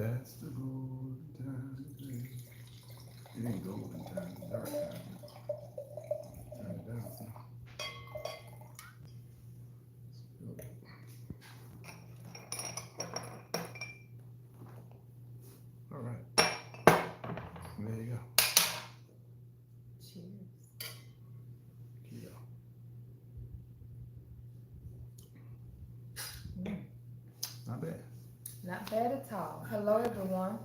That's the golden time. It ain't golden time, it's dark time. Turn it down. All right. There you go. Cheers. Yeah. Mm, Not bad. not bad at all. Hello, everyone.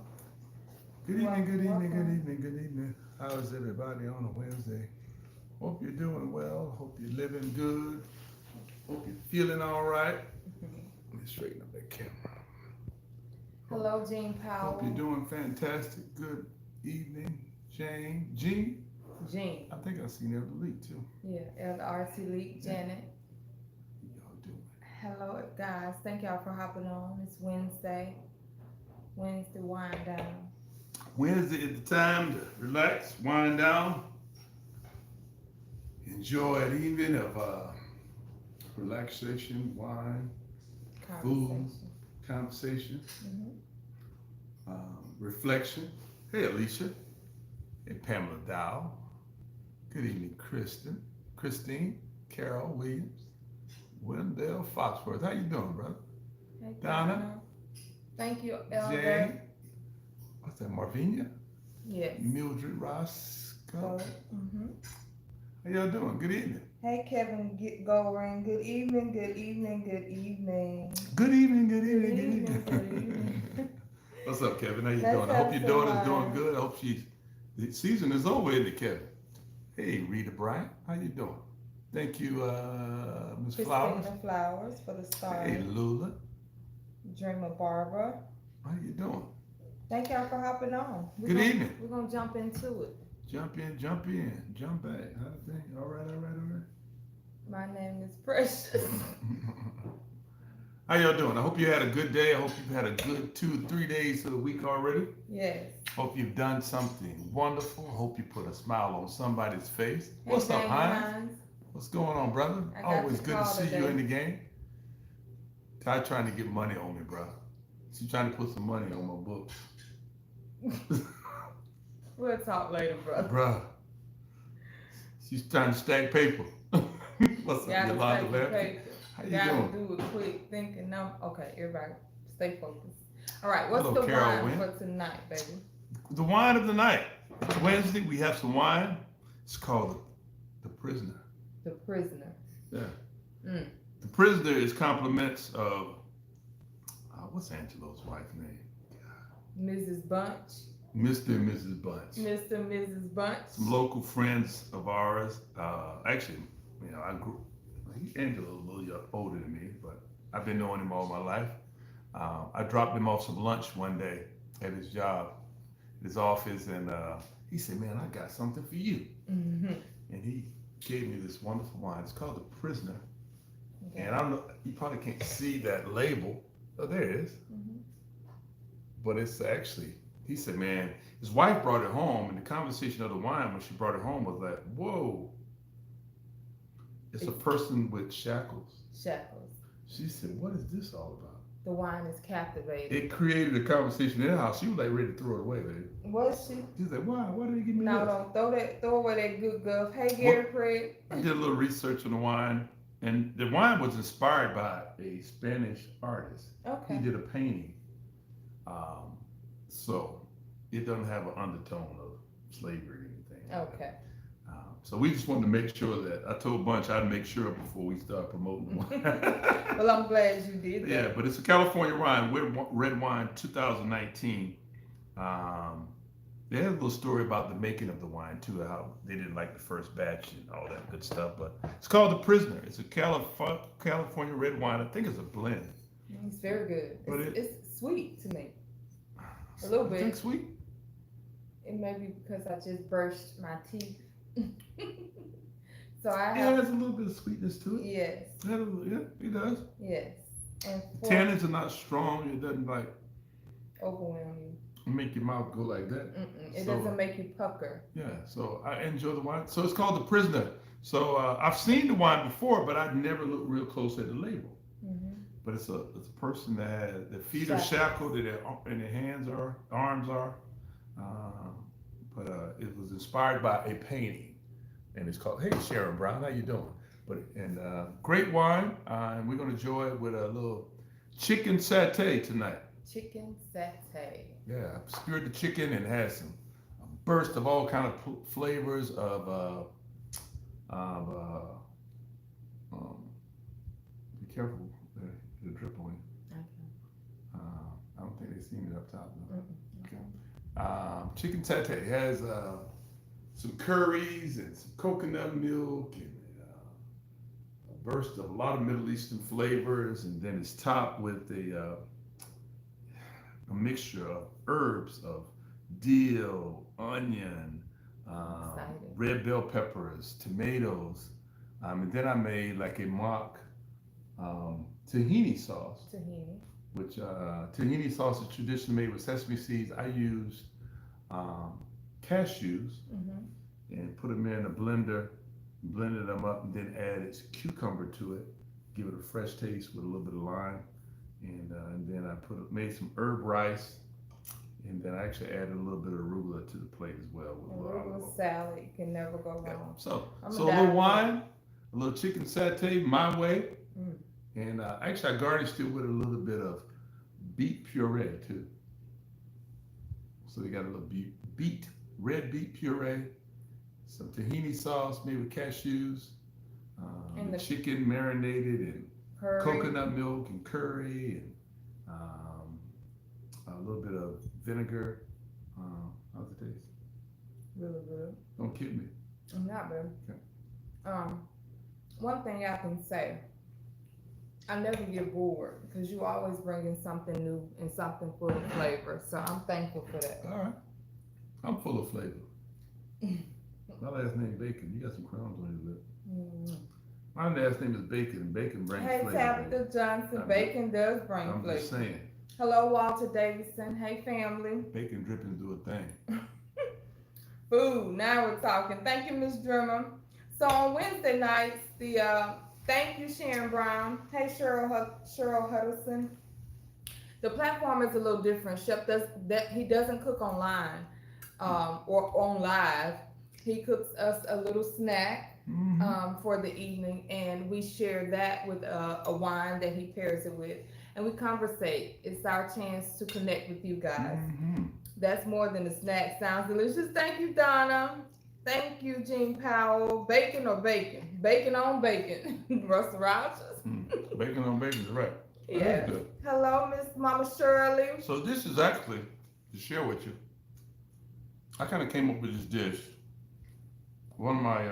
Good evening, good evening, good Welcome. evening, good evening. How is everybody on a Wednesday? Hope you're doing well. Hope you're living good. Hope you're feeling all right. Let me straighten up that camera. Hello, Jean Hope you're Powell. doing fantastic. Good evening, Jane. Jean, Jean. I think I seen Elder Lee too. Yeah, LRT Leak, Janet. How y'all doing? Hello, guys. Thank y'all for hopping on. It's Wednesday. Wednesday wind down. Wednesday is the time to relax, wind down, enjoy an evening of relaxation, wine, Conversation. conversation, Mm-hmm. reflection. Hey, Alicia and Pamela Dow. Good evening, Christine, Carol Williams, Wendell Foxworth. How you doing, brother? Hey, Donna. Thank you, Elder. Jane. What's that, Marvinia? Yes. Mildred Roscoe. Mm-hmm. How y'all doing? Good evening. Hey, Kevin Goring. Good evening, good evening, good evening. Good evening, good Good evening, evening, good good evening. evening. What's up, Kevin? How you Let's doing? I hope have your some daughter's doing wine. good. I hope the season is over, isn't it, Kevin? Hey, Rita Bryant, how you doing? Thank you, Miss Flowers. Christina Flowers for the start. Hey, Lula, Dreamer Barbara. how you doing? Thank y'all for hopping on. Good evening. We're gonna jump into it. Jump in, jump back. How the thing? All right, all right, all My name is Precious. right. How y'all doing? I hope you had a good day. I hope you've had a good 2-3 days of the week already. Yes. Hope you've done something wonderful. Hope you put a smile on somebody's face. Hey, What's up, Daniel Hines? Hines. What's going on, brother? I got Always your good to call see you today. in the game. Ty trying to get money on me, bro. She's trying to put some money on my books. We'll talk later, brother. Bruh. She's trying to stack paper. What's up, Gotta Yolanda take your Lefty? paper. How you Gotta doing? do it quick, thinking. No, okay, everybody, stay focused. All right, what's Hello, the Carol wine Wynn. for tonight, baby? The wine of the night. It's Wednesday. We have some wine. It's called the Prisoner. The Prisoner. Yeah. Mm. The Prisoner is compliments of what's Angelo's wife's name? Mrs. Bunch. Mr. and Mrs. Bunch. Mr. and Mrs. Bunch. Some local friends of ours. Actually, you know, I grew. Angelo's a little older than me, but I've been knowing him all my life. I dropped him off some lunch one day at his job, his office, and he said, "Man, I got something for you." Mm-hmm. And he gave me this wonderful wine. It's called the Prisoner. Okay. And I don't know, you probably can't see that label. Oh, there it is. Mm-hmm. But it's actually, he said, man, his wife brought it home, and the conversation of the wine when she brought it home was like, whoa, it's a person with shackles. Shackles. She said, what is this all about? The wine is captivating. It created a conversation in her house. She was like ready to throw it away, baby. Was she? She was like, why did he give me No, this? don't throw away that good guff. Hey, Gary Craig. I did a little research on the wine, and the wine was inspired by a Spanish artist. He Okay. did a painting. So it doesn't have an undertone of slavery or anything. Okay. So we just wanted to make sure that I told Bunch I'd make sure before we start promoting the wine. Well, I'm glad you did that. Yeah, but it's a California wine, red wine 2019. They had a little story about the making of the wine too, how they didn't like the first batch and all that good stuff. But it's called The Prisoner. It's a California red wine. I think it's a blend. It's very good. But It's sweet to me. A little You bit. think sweet? It may be because I just brushed my teeth. So I It have. has a little bit of sweetness to it. Yes. Yeah, it does. Yes. And Tannins are not strong. It doesn't like overwhelm you. make your mouth go like that. It So- doesn't make you pucker. Yeah, so I enjoy the wine. So it's called The Prisoner. So I've seen the wine before, but I'd never looked real close at the label. Mm-hmm. but it's a person that has their feet are shackled and their hands are arms are. But it was inspired by a painting, and it's called Hey Sharon Brown, how you doing? Great wine, and we're gonna enjoy it with a little chicken satay tonight. Chicken satay. Yeah, I skewered the chicken and had some a burst of all kind of flavors of be careful, the drip on you. Okay. I don't think they seen it up top though. Okay. Chicken satay has some curries and some coconut milk and a burst of a lot of Middle Eastern flavors, and then it's topped with a mixture of herbs of dill, onion, red bell peppers, tomatoes, and then I made like a mock tahini sauce. Tahini. Which tahini sauce is traditionally made with sesame seeds. I used cashews and put them in a blender, blended them up, and then added cucumber to it, give it a fresh taste with a little bit of lime, and then I made some herb rice, and then I actually added a little bit of arugula to the plate as well. Arugula salad, you can never go wrong. Yeah. So a little wine, a little chicken satay my way, and actually I garnished it with a little bit of beet puree too. So we got a little red beet puree, some tahini sauce made with cashews, and the chicken marinated in coconut milk and curry, and a little bit of vinegar. How's it taste? Really good. Don't kid me. I'm not good. Okay. One thing I can say, I never get bored because you always bring in something new and something full of flavor. So I'm thankful for that. All right. I'm full of flavor. My last name Bacon. You got some crumbs on your lip. My last name is Bacon, and bacon brings flavor. Hey, Tabitha Johnson, bacon does bring I'm flavor. just saying. Hello, Walter Davidson. Hey, family. Bacon drippings do a thing. Food. Now we're talking. Thank you, Ms. Drimmer. So on Wednesday nights, thank you, Sharon Brown. Hey, Cheryl Huddleston. The platform is a little different. Chef he doesn't cook online or on live. He cooks us a little snack for the evening, and we share that with a wine that he pairs it with, and we conversate. It's our chance to connect with you guys. That's more than a snack. Sounds delicious. Thank you, Donna. Thank you, Gene Powell. Bacon or bacon? Bacon on bacon. Russell Rogers. Bacon on bacon is right. Yeah. Hello, Miss Mama Shirley. So this is actually, to share with you, I kind of came up with this dish. One of my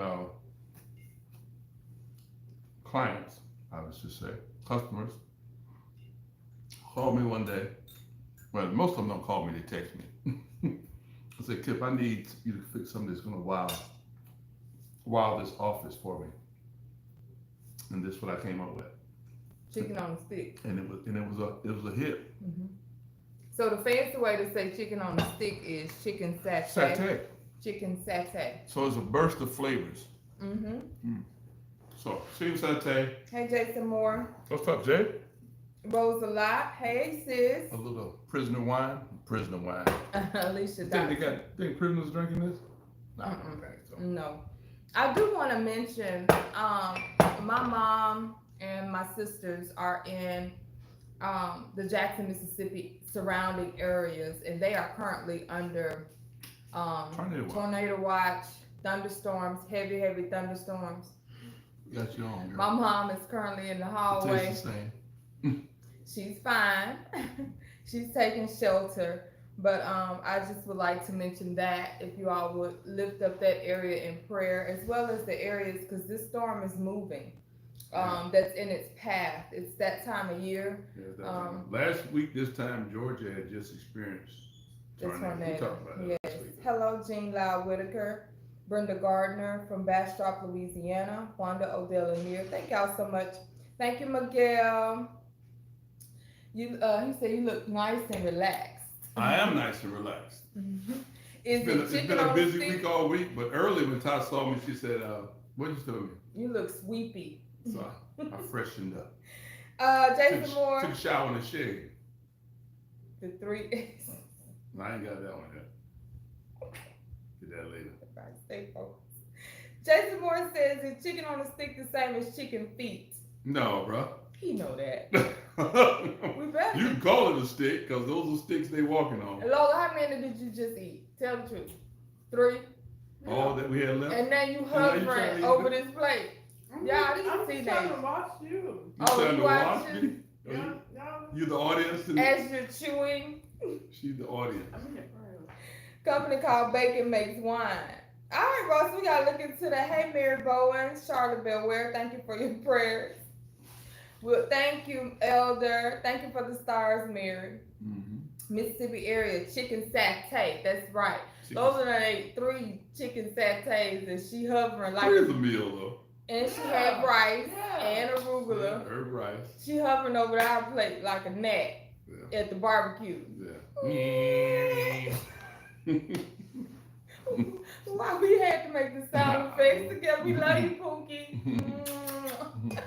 clients, I would just say, customers, called me one day. Well, most of them don't call me, they text me. I said, Kip, I need you to fix something that's gonna wow this office for me. And this is what I came up with. Chicken on a stick. And it was a hit. So the fancy way to say chicken on a stick is chicken satay. Satay. Chicken satay. So it's a burst of flavors. So chicken satay. Hey, Jason Moore. What's up, Jay? Rose a lot. Hey, sis. A little prisoner wine. Alicia Dodson. Think prisoners drinking this? No, I don't think so. No. I do want to mention, my mom and my sisters are in the Jackson, Mississippi surrounding areas, and they are currently under tornado watch, thunderstorms, heavy thunderstorms. Got you on, girl. My mom is currently in the hallway. It tastes the same. She's fine. She's taking shelter. But I just would like to mention that if you all would lift up that area in prayer, as well as the areas, because this storm is moving. That's in its path. It's that time of year. Yeah, last week, this time, Georgia had just experienced tornado. We talked about that last week. Hello, Jean Lau Whitaker, Brenda Gardner from Bastrop, Louisiana, Wanda Odell Amir. Thank y'all so much. Thank you, Miguel. He said you look nice and relaxed. I am nice and relaxed. It's been a busy week all week, but early when Ty saw me, she said, what'd you tell me? You look sweepy. So I freshened up. Jason Moore. Took a shower in the shade. The 3 No, I ain't got that one yet. Get that later. Stay focused. Jason Moore says, is chicken on a stick the same as chicken feet? No, bro. He know that. We You better. can call it a stick because those are sticks they walking on. Lola, how many did you just eat? Tell the truth. 3? All that we had left. And now you now you hovering trying to eat over it? this plate. I'm Y'all, just- these I'm just trying to teenagers. watch you. You Oh, trying you to watch watching? me? You the audience today? As you're chewing, She's the audience. I'm in the front. company called Bacon Makes Wine. All right, Ross, we got to look into that. Hey, Mary Bowen, Charlotte Belware, thank you for your prayers. Well, thank you, Elder. Thank you for the stars, Mary. Mm-hmm. Mississippi area chicken satay. That's right. Those are the 3 chicken satays, and she hovering like. Three is a meal though. And she had rice Yeah. and arugula. Herb rice. She hovering over our plate like a gnat Yeah. at the barbecue. Yeah. Why we had to make the sound effects together? We love you, Pookie. Mm.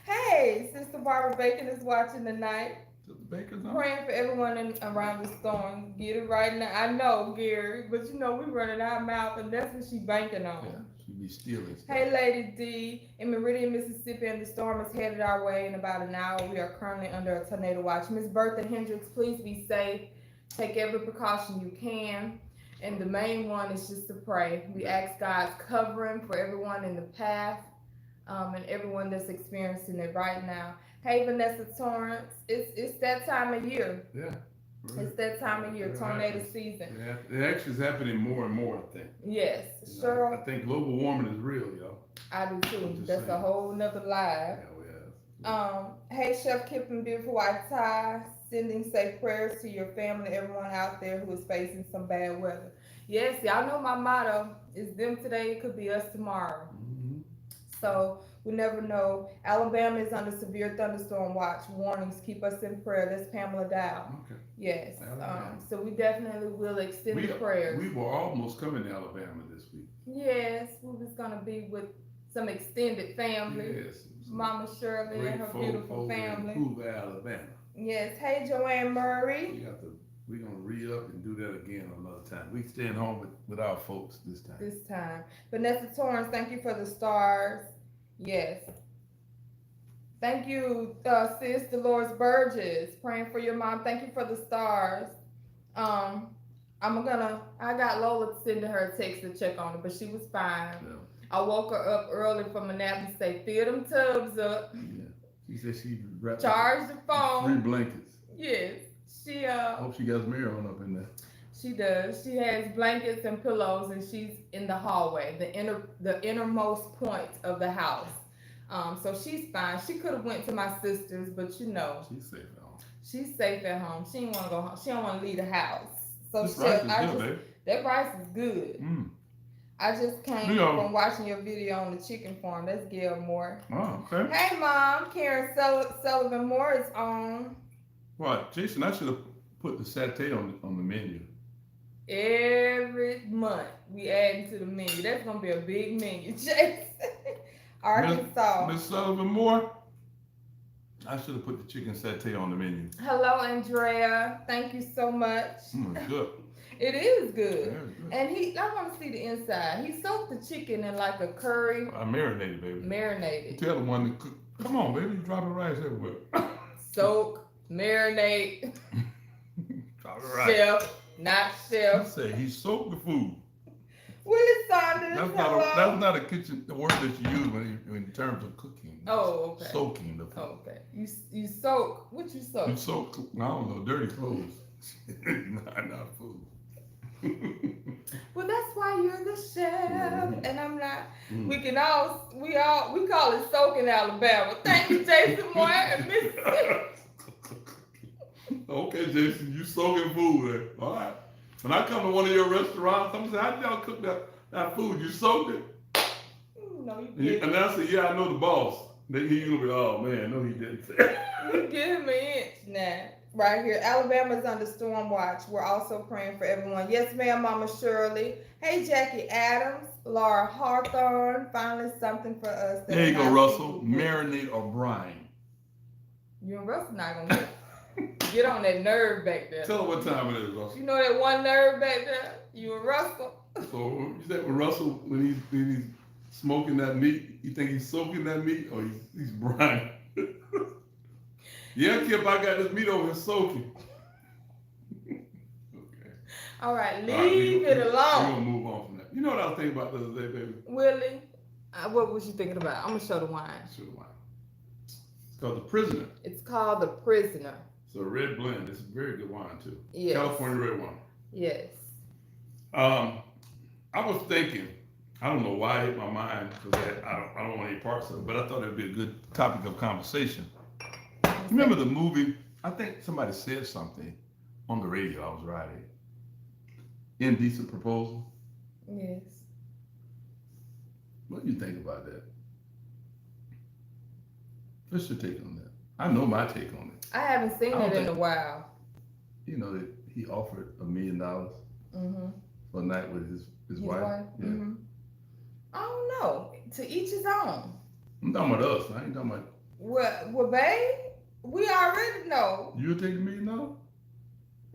Hey, Sister Barbara Bacon is watching tonight. The baker's on. Praying for everyone around the storm. Get it right now. I know, Gary, but you know we running our mouth, and that's what she banking on. Yeah, she be stealing stuff. Hey, Lady D, in Meridian, Mississippi, and the storm is headed our way in about an hour. We are currently under a tornado watch. Miss Bertha Hendricks, please be safe. Take every precaution you can. And the main one is just to pray. We ask God's covering for everyone in the path and everyone that's experiencing it right now. Hey, Vanessa Torrance, it's that time of year. Yeah. It's that time of year, Yeah, tornado happens. season. Yeah, it actually is happening more and more, I think. Yes, You know, sure. I think global warming is real, y'all. I do too. I'm just That's a saying. whole nother live. Yeah, we have. Hey, Chef Kip and Beautiful White Tie, sending safe prayers to your family, everyone out there who is facing some bad weather. Yes, y'all know my motto is them today, it could be us tomorrow. Mm-hmm. So we never know. Alabama is under severe thunderstorm watch. Warnings, keep us in prayer. That's Pamela Dow. Okay. Yes. Alabama. So we definitely will extend the prayers. We were almost coming to Alabama this week. Yes, we was gonna be with some extended family. Yes. Mama Shirley Great and her folk beautiful over in family. Hoover, Alabama. Yes. Hey, Joanne Murray. We're gonna re-up and do that again another time. We staying home with our folks this time. This time. Vanessa Torrance, thank you for the stars. Yes. Thank you, sis Dolores Burgess. Praying for your mom. Thank you for the stars. I got Lola sending her a text to check on her, but she was fine. Yeah. I woke her up early from a nap and say, fill them tubs up. Yeah. She said she wrapped Charge the 3 phone. blankets. Yes. She I hope she got some air on up in there. She does. She has blankets and pillows, and she's in the hallway, the innermost point of the house. So she's fine. She could have went to my sister's, but you know, She's safe at home. she's safe at home. She didn't want to go home. She don't want to leave the house. So This rice is I good, just, baby. that rice is good. Mm. I just came You know- from watching your video on the chicken farm. That's Gail Moore. Oh, okay. Hey, Mom. Karen Sullivan Moore is on. What, Jason? I should have put the satay on the menu. Every month we add to the menu. That's gonna be a big menu, Jason. Arkansas. Miss Sullivan Moore. I should have put the chicken satay on the menu. Hello, Andrea. Thank you so much. Good. It is Yeah, good. it's good. And I want to see the inside. He soaked the chicken in like a curry, I marinated, baby. marinated. Tell the one to cook. Come on, baby. You dropping rice everywhere. Soak, marinate, Dropping rice. chef, not I chef. say he soaked the food. Willie Saunders. That's not a kitchen word that you use in terms of cooking. Oh, okay. Soaking the food. Oh, okay. You soak. What you soak? You soak, I don't know, dirty clothes. not food. Well, that's why you're the chef, Mhm. and I'm not. Mm. We call it soak in Alabama. Thank you, Jason Moore and Mississippi. Okay, Jason, you soaking food there. All right. When I come to one of your restaurants, I'm saying, how did y'all cook that food? You soaked it? No, you And didn't. then I say, yeah, I know the boss. Then he gonna be, oh man, no, he didn't. You give him an inch now. Right here. Alabama's under storm watch. We're also praying for everyone. Yes, ma'am, Mama Shirley. Hey, Jackie Adams, Laura Hawthorne. Finally, something for us. There you go, not Russell. seafood. Marinate or brine. You and Russell not gonna get on that nerve back there. Tell her what time it is, Russell. You know that one nerve back there? You and Russell. So you said when Russell, when he's smoking that meat, you think he's soaking that meat or he's brining? Yeah, Kip, I got this meat over here soaking. Okay. All right, All right, leave it We're alone. gonna move on from that. You know what I was thinking about the other day, baby? Willie, what was you thinking about? I'm gonna show the wine. Should have wine. It's called The Prisoner. It's called The Prisoner. It's a red blend. It's a very good wine too. Yes. California red wine. Yes. I was thinking, I don't know why it hit my mind because I don't want any parts of it, but I thought it'd be a good Topic of conversation. You remember the movie? I think somebody said something on the radio. I was riding. Indecent Proposal. Yes. What do you think about that? What's your take on that? I know my take on it. I haven't seen I don't it in a think- while. You know that he offered $1 million Mm-hmm. for a night with his wife. Yeah. Mm-hmm. I don't know. To each his own. I'm talking about us. I ain't talking about Well, babe, we already know. you. Take $1 million.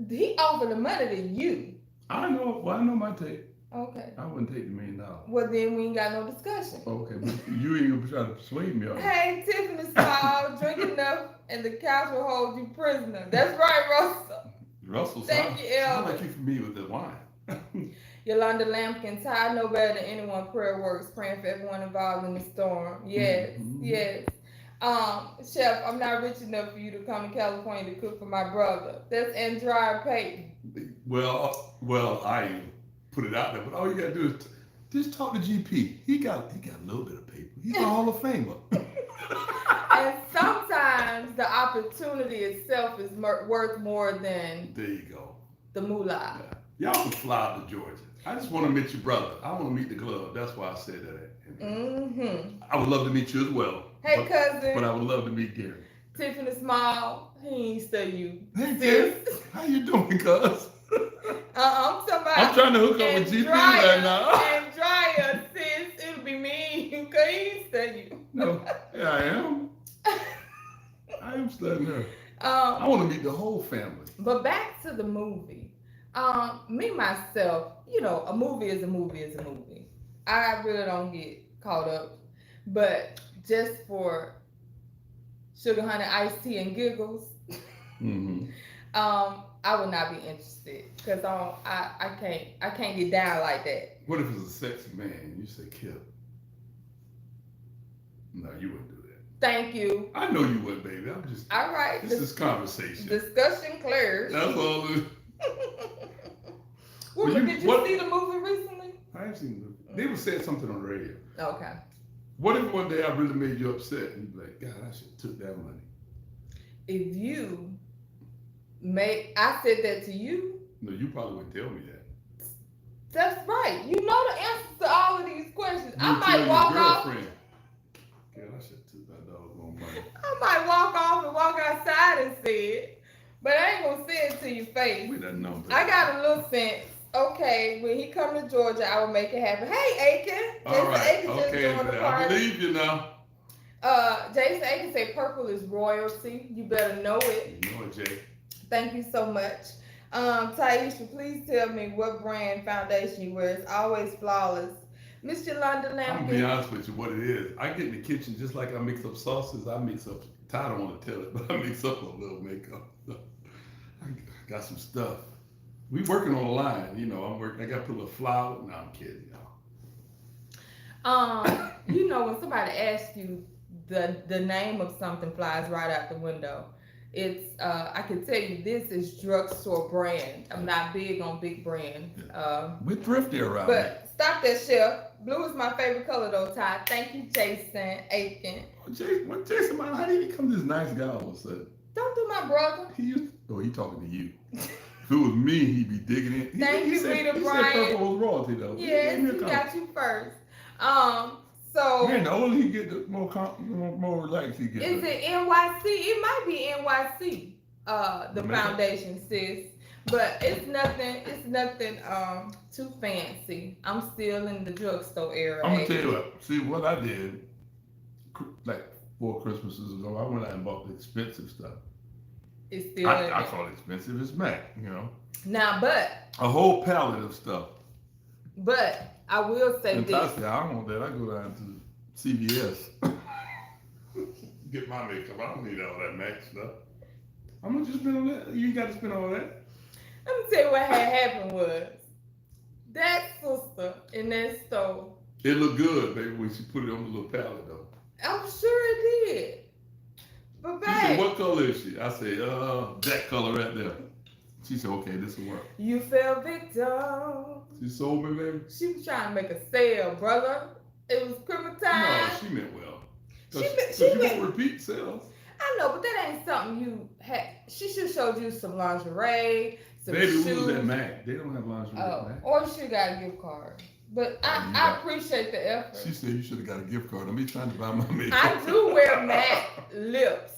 He offered the money to you. I know. Well, I know my take. Okay. I wouldn't take $1 million. Well, then we ain't got no discussion. Okay, but you ain't gonna try to persuade me on it. Hey, Tiffany Small, drink enough and the couch will hold you prisoner. That's right, Russell. Russell, Thank you, sound Elvis. like you familiar with the wine. Yolanda Lampkin, I know better than anyone. Prayer works, praying for everyone involved in the storm. Yes, Mhm. yes. Chef, I'm not rich enough for you to come to California to cook for my brother. That's Andrea Payton. Well, I put it out there, but all you gotta do is Just talk to GP. He got a little bit of paper. He's a Hall of Famer. And sometimes the opportunity itself is worth more than there you go. the moolah. Yeah. Y'all can fly out to Georgia. I just want to meet your brother. I want to meet the glove. That's why I said that. Mm-hmm. I would love to meet you as well. Hey, but, cousin. but I would love to meet Gary. Tiffany Small, he ain't study you. Hey, Gary, Sis. how you doing, cuz? I'm talking about I'm trying to hook up with GP right now. And Dryer, sis, it'll be me. You can't study you. No, yeah, I am. I am studying her. I want to meet the whole family. But back to the movie. Me myself, you know, a movie is a movie is a movie. I really don't get caught up. But just for sugar, honey, iced tea, and giggles, Mm-hmm. I would not be interested because I can't get down like that. What if it's a sexy man and you say, Kip? No, you wouldn't do that. Thank you. I know you wouldn't, baby. I'm just. All right. This is conversation. Discussion clear. That's all. Well, Well, did you see the movie recently? I have seen. They would say something on the radio. Okay. What if one day I really made you upset and you'd be like, God, I should have took that money. If you I said that to you, No, you probably wouldn't tell me that. that's right. You know the answers to all of these questions. You I would tell might your walk off. girlfriend, God, I should have took that doggone money. I might walk off and walk outside and say it, but I ain't gonna say it to your face. With that number. I got a little sense. Okay, when he come to Georgia, I will make it happen. Hey, Aiken. All Jason right. Aiken just Okay. joined the I party. believe you now. Jason Aiken say purple is royalty. You better know it. You know it, Jay. Thank you so much. Taisha, please tell me what brand foundation you wear. It's always flawless. Miss Yolanda I'm gonna be Lampkin. honest with you, what it is. I get in the kitchen just like I mix up sauces. I mix up. Ty don't want to tell it, but I mix up a little makeup. I got some stuff. We working on a line, you know. I'm working. I got to put a little flour. No, I'm kidding, y'all. You know when somebody asks you the name of something flies right out the window. It's I can tell you this is drugstore brand. I'm not big on big brand. We're thrifty around here. But stop that, Chef. Blue is my favorite color though, Ty. Thank you, Jason Aiken. Jason, man, how did he become this nice guy all of a sudden? Don't do my brother. He talking to you. If it was me, he'd be digging in. Thank you, Rita he Bryant. said purple was royalty, though. Yes, he got you first. So Man, the older he get, the more relaxed he gets. is it NYC? It might be NYC. The Makeup? foundation, sis. But it's nothing too fancy. I'm still in the drugstore era. I'm gonna tell you what. See what I did, like 4 Christmases ago, I went out and bought the expensive stuff. It's still I call it expensive. It's Mac, you know, now, but a whole pallet of stuff. I will say And this. I said, I don't want that. I go down to CVS, get my makeup. I don't need all that Mac stuff. How much you spend on that? You ain't got to spend all that. Let me tell you what had happened was that sister in that store. It looked good, baby, when she put it on the little pallet, though. I'm sure it did. But She said, babe, what color is she? I said, that color right there. She said, okay, this will work. you fell victim. She sold me, baby. She was trying to make a sale, brother. It was Christmas No, time. she meant well. She Because meant- you she meant- won't repeat sales. I know, but that ain't something you had. She should have showed you some lingerie, some Baby, shoes. we was at Mac. They don't have lingerie at Oh, Mac. or you should have got a gift card. But Oh, you I got- appreciate the effort. She said you should have got a gift card. I'm trying to buy my makeup. I do wear MAC lips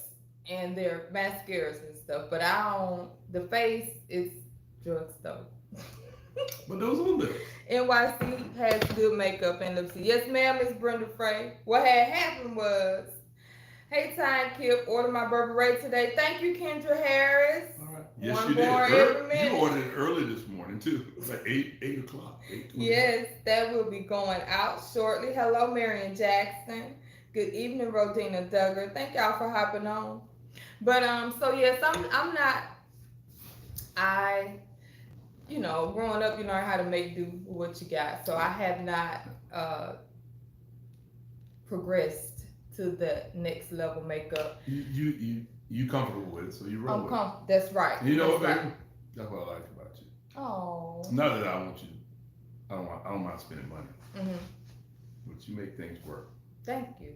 and their mascaras and stuff, but I don't. The face is drugstore. But those are lips. NYC has good makeup and lipstick. Yes, ma'am, Miss Brenda Frey. What had happened was, hey, Time Kip, ordered my Burberry today. Thank you, Kendra Harris. All right. Yes, One you did. more every minute. You ordered it early this morning, too. It was like 8 o'clock. 8:20. Yes, that will be going out shortly. Hello, Marion Jackson. Good evening, Rodina Duggar. Thank y'all for hopping on. But so yes, I'm not. Growing up, you learn how to make do with what you got. So I have not progressed to the next level makeup. You comfortable with it, so you roll I'm with comfortable. That's right. it. You know what, That's baby? right. That's what I like about you. Oh. Not that I want you. I don't mind spending money, Hmm. but you make things work. Thank you.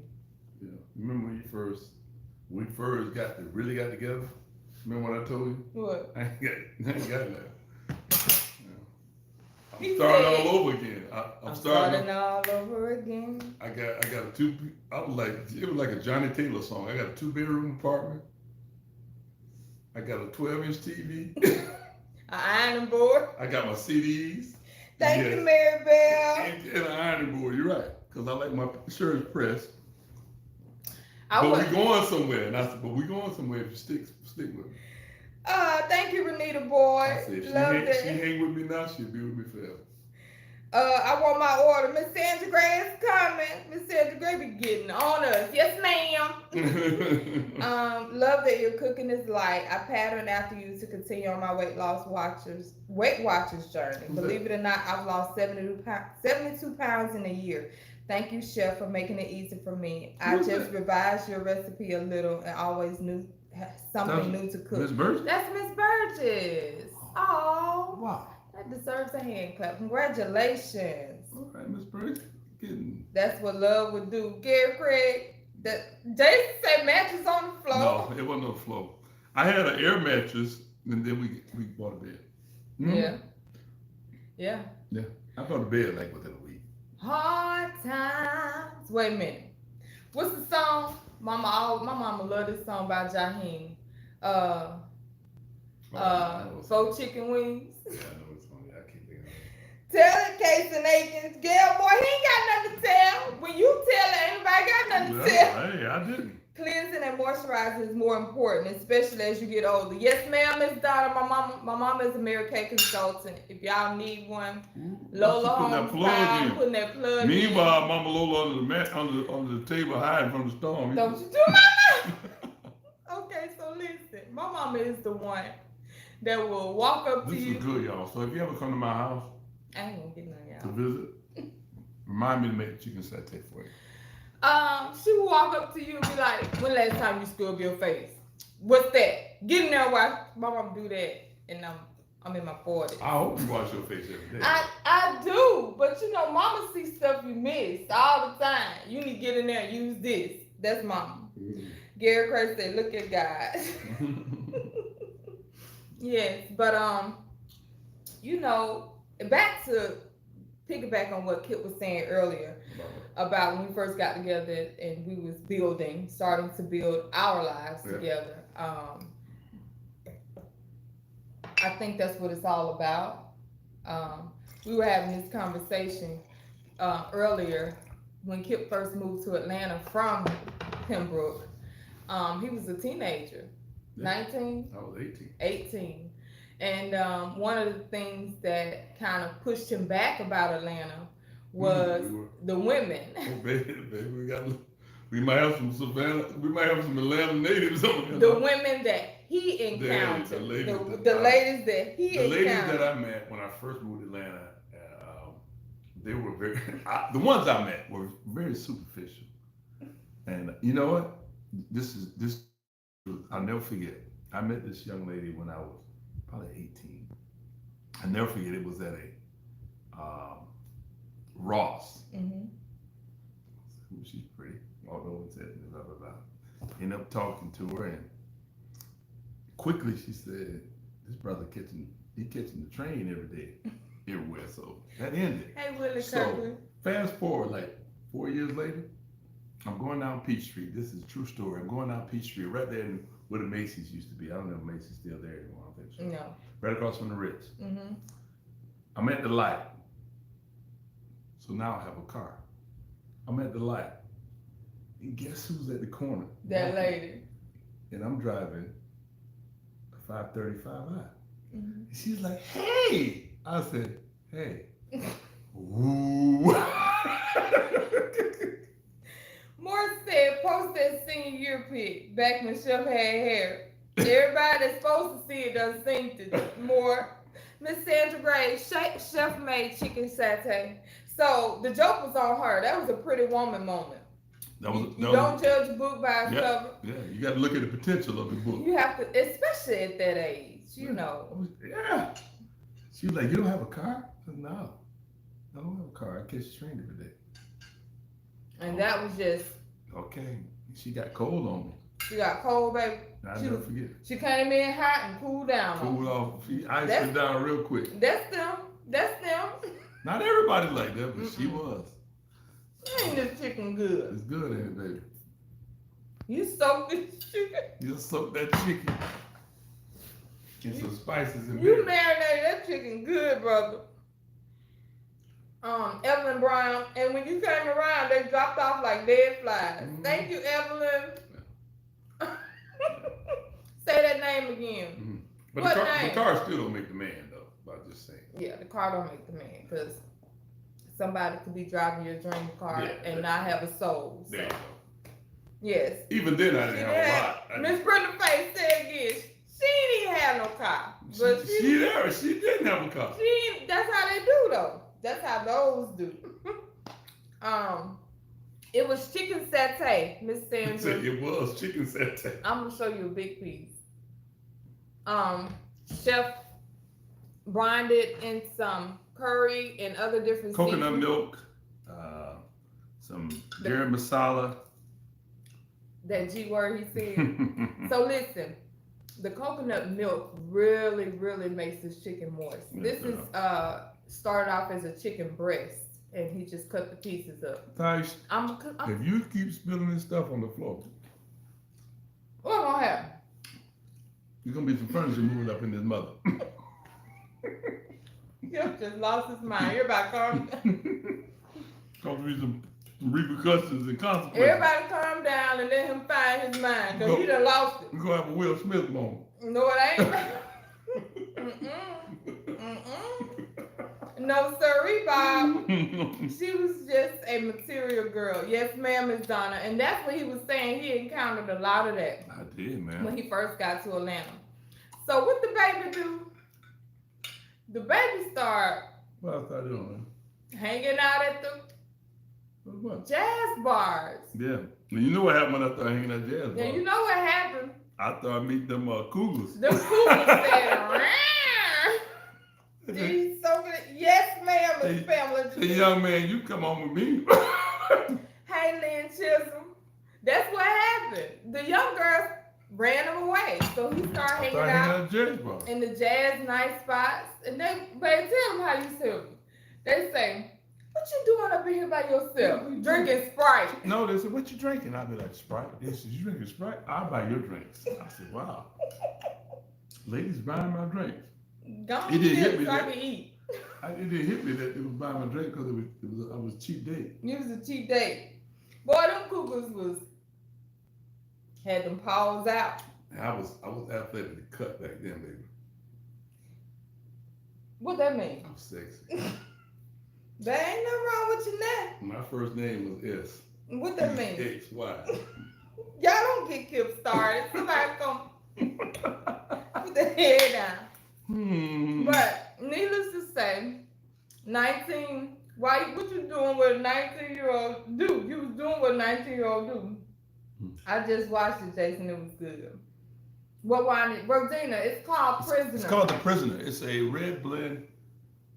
You know, remember when we first really got together? Remember what I told you? What? I ain't got that. He I'm starting said- all over again. I'm starting. all over again. I got a it was like a Johnny Taylor song. I got a 2-bedroom apartment. I got a 12-inch TV. An ironing board. I got my CDs. Thank Yes. you, Mary Bell. And an ironing board. You're right, because I like my shirts pressed. I But was, we going somewhere, and I said, "But we going somewhere if you stick with me." thank you, Renita Boy. I said, if she Loved hang, it. hang with me now, she'll be with me forever. I want my order. Miss Sandra Gray is coming. Miss Sandra Gray be getting on us. Yes, ma'am. Love that your cooking is light. I pattern after you to continue on my Weight Watchers journey. Who's Believe it or not, I've lost 72 pounds in a year. Thank you, Chef, for making it easy for me. I Who's just that? revised your recipe a little and always knew something new to cook. Miss Burgess? That's Miss Burgess. Oh, Wow. that deserves a hand clap. Congratulations. All right, Miss Burgess. Getting... That's what love would do. Gary Craig, Jason said mattress on the floor. No, it wasn't no flow. I had an air mattress, and then we bought a bed. Mhm. Yeah. I bought a bed like within a week. Hard times. Wait a minute. What's the song? My mama love this song by Jaheim. Faux chicken wings. Yeah, I know it's funny. I can't think of it. Tell it, Case and Aikens. Gail, boy, he ain't got nothing to tell. When you tell it, ain't nobody got nothing to tell. Well, hey, I didn't. Cleansing and moisturizing is more important, especially as you get older. Yes, ma'am, Miss Donna. My mom is a Mary Kay consultant. If y'all need one, Lola Put that Holmes plug style, in. putting that plug in. Meanwhile, Mama Lola under the mat, under the table, hiding from the storm. Don't you do my mom. Okay, so listen. My mama is the one that will walk up to This you. is good, y'all. So if you ever come to my house I ain't gonna get none, to y'all. visit, remind me to make chicken satay for you. She will walk up to you and be like, when last time you scrubbed your face? What's that? Get in there, watch my mom do that, and I'm in my 40s. I hope you wash your face every day. I do, but you know, mama sees stuff you missed all the time. You need to get in there and use this. That's mama. Gary Craig said, look at God. Yes, but back to piggyback on what Kip was saying earlier about when we first got together and we was starting to build our lives Yeah. together. I think that's what it's all about. We were having this conversation earlier when Kip first moved to Atlanta from Pembroke. He was a teenager, Yeah. 19, I was 18. 18. And one of the things that kind of pushed him back about Atlanta was the women. Oh, baby, we might have some Savannah, we might have some Atlanta natives on there. The women that he encountered, the ladies that he The ladies encountered. that I met when I first moved to Atlanta, they were very, the ones I met were very superficial. And you know what? This, I'll never forget. I met this young lady when I was probably 18. I'll never forget, it was at a Ross. Mhm. She's pretty. Although it's at blah blah blah. Ended up talking to her, and quickly she said, "This brother catching the train every day, everywhere." So that ended. Hey, Willie So Kirkland. fast forward like 4 years later, I'm going down Peachtree. This is a true story. I'm going down Peachtree, right there where the Macy's used to be. I don't know if Macy's still there anymore. I don't think so. No. Right across from the Ritz. Mhm. I'm at the light. So now I have a car. I'm at the light. And guess who's at the corner? That lady. And I'm driving a 535i. Mhm. She's like, hey! I said, hey. Ooh. Morris said, post that senior year pic back when Chef had hair. Everybody that's supposed to see it done seen it more. Miss Sandra Gray, Chef made chicken satay. So the joke was on her. That was a pretty woman moment. You don't judge a book by its cover. Yeah, you got to look at the potential of the book. You have to, especially at that age, you know. Yeah. She was like, you don't have a car? I said, no, I don't have a car. I catch the train every day. And that was just. Okay. She got cold on me. She got cold, baby. I'll never forget. She came in hot and cooled down. Cooled off. She iced her down real quick. That's them. That's them. Not everybody like that, but she was. Ain't this chicken good? It's good, ain't it, baby? You soak this chicken. You soak that chicken. Get some spices in You there. marinated that chicken good, brother. Evelyn Brown, and when you came around, they dropped off like dead flies. Thank you, Evelyn. Say that name again. Mm-hmm. But What the name? car still don't make the man, though. I'm just saying. Yeah, the car don't make the man, because somebody could be driving your dream car and not have a soul. So. There you go. Yes. Even then, I didn't have a lot. Miss Brenda Faye said again, she didn't have no car. But she didn't have a car. That's how they do, though. That's how those do. It was chicken satay, Miss Sandra. It was chicken satay. I'm gonna show you a big piece. Chef brined it in some curry and other different Coconut seafood. milk, some garam masala. That G word he said. So listen, the coconut milk really, really makes this chicken moist. This is started off as a chicken breast, and he just cut the pieces up. Tice, if you keep spilling this stuff on the floor, what's gonna happen? there's gonna be some furniture moving up in this mother. He just lost his mind. Everybody calm down. Gonna be some repercussions and consequences. Everybody calm down and let him find his mind, because he done lost it. We're gonna have a Will Smith moment. No, it ain't. No, sirree, Bob. She was just a material girl. Yes, ma'am, Miss Donna. And that's what he was saying. He encountered a lot of that I did, man. when he first got to Atlanta. So what the baby do? The baby start What else I doing? hanging out at the What? jazz bars. Yeah. You know what happened when I started hanging at jazz bar? And you know what happened? I thought I meet them cougars. The cougars said, "Rah." He's so good. Yes, ma'am, Miss Pamela. Hey, young man, you come on with me. Hey, Lynn Chisholm. That's what happened. The young girls ran him away. So he started hanging out at jazz bar. in the jazz night spots. And they tell him how you tell them. They say, what you doing up in here by yourself? Drinking Sprite. No, they said, what you drinking? I'd be like, Sprite. They said, you drinking Sprite? I'll buy your drinks. I said, wow. Ladies buying my drinks. Don't It didn't hit me so I that- can eat. It didn't hit me that it was buying my drink because I was cheap date. It was a cheap date. Boy, them cougars was Had them paws out. And I was athletic to cut back then, baby. What that mean? I was sexy. There ain't nothing wrong with you now. My first name was S. What that mean? X, Y. Y'all don't get Kip started. Somebody come put the head down. But needless to say, 19. What you doing with a 19-year-old do? You was doing what a 19-year-old do. I just watched it, Jason. It was good. What wine? Rodina. It's called Prisoner. It's called The Prisoner. It's a red blend,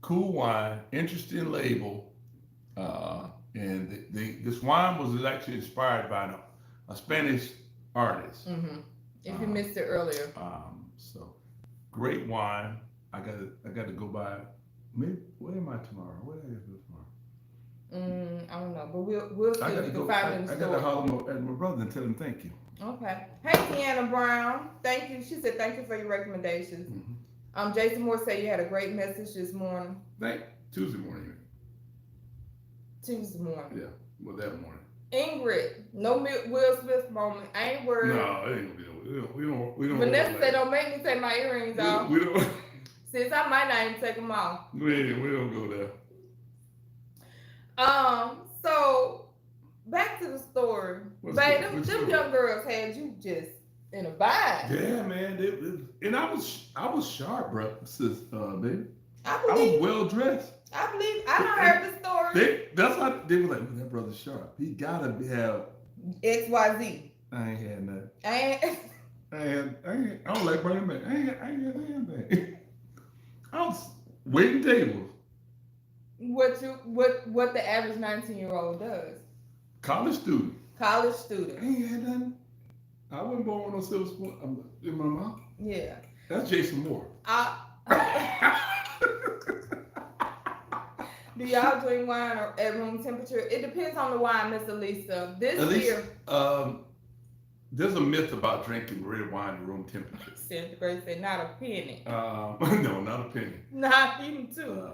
cool wine, interesting label. And this wine was actually inspired by a Spanish artist. Mm-hmm. If you missed it earlier. So great wine. I got to go by. Maybe where am I tomorrow? Where did I go tomorrow? I don't know, but we'll see if we can find it in the I got to store. holler at my brother and tell him thank you. Okay. Hey, Deanna Brown. Thank you. She said thank you for your recommendations. Mm-hmm. Jason Moore said you had a great message this morning. Tuesday morning. Tuesday morning. Yeah, well, that morning. Ingrid, no Will Smith moment. I ain't worried. No, it ain't gonna be. We don't. Vanessa said don't make me take my earrings off. We don't. Since I might not even take them off. We don't go there. So back to the story. Babe, them young girls had you just in a bind. Yeah, man. And I was sharp, bro, sis, baby. I I was believe. well dressed. I believe. I done heard the story. That's how they were like, "Well, that brother's sharp. He gotta have." XYZ. I ain't had nothing. And I don't like Burning Man. I ain't had anything. I was waiting tables. what the average 19-year-old does. College student. College I student. ain't had nothing. I wasn't born with no silver spoon in my mouth. Yeah. That's Jason Moore. Do y'all drink wine at room temperature? It depends on the wine, Miss Elisa. Year, There's a myth about drinking red wine at room temperature. Centigrade said not a penny. No, not a penny. Not even two.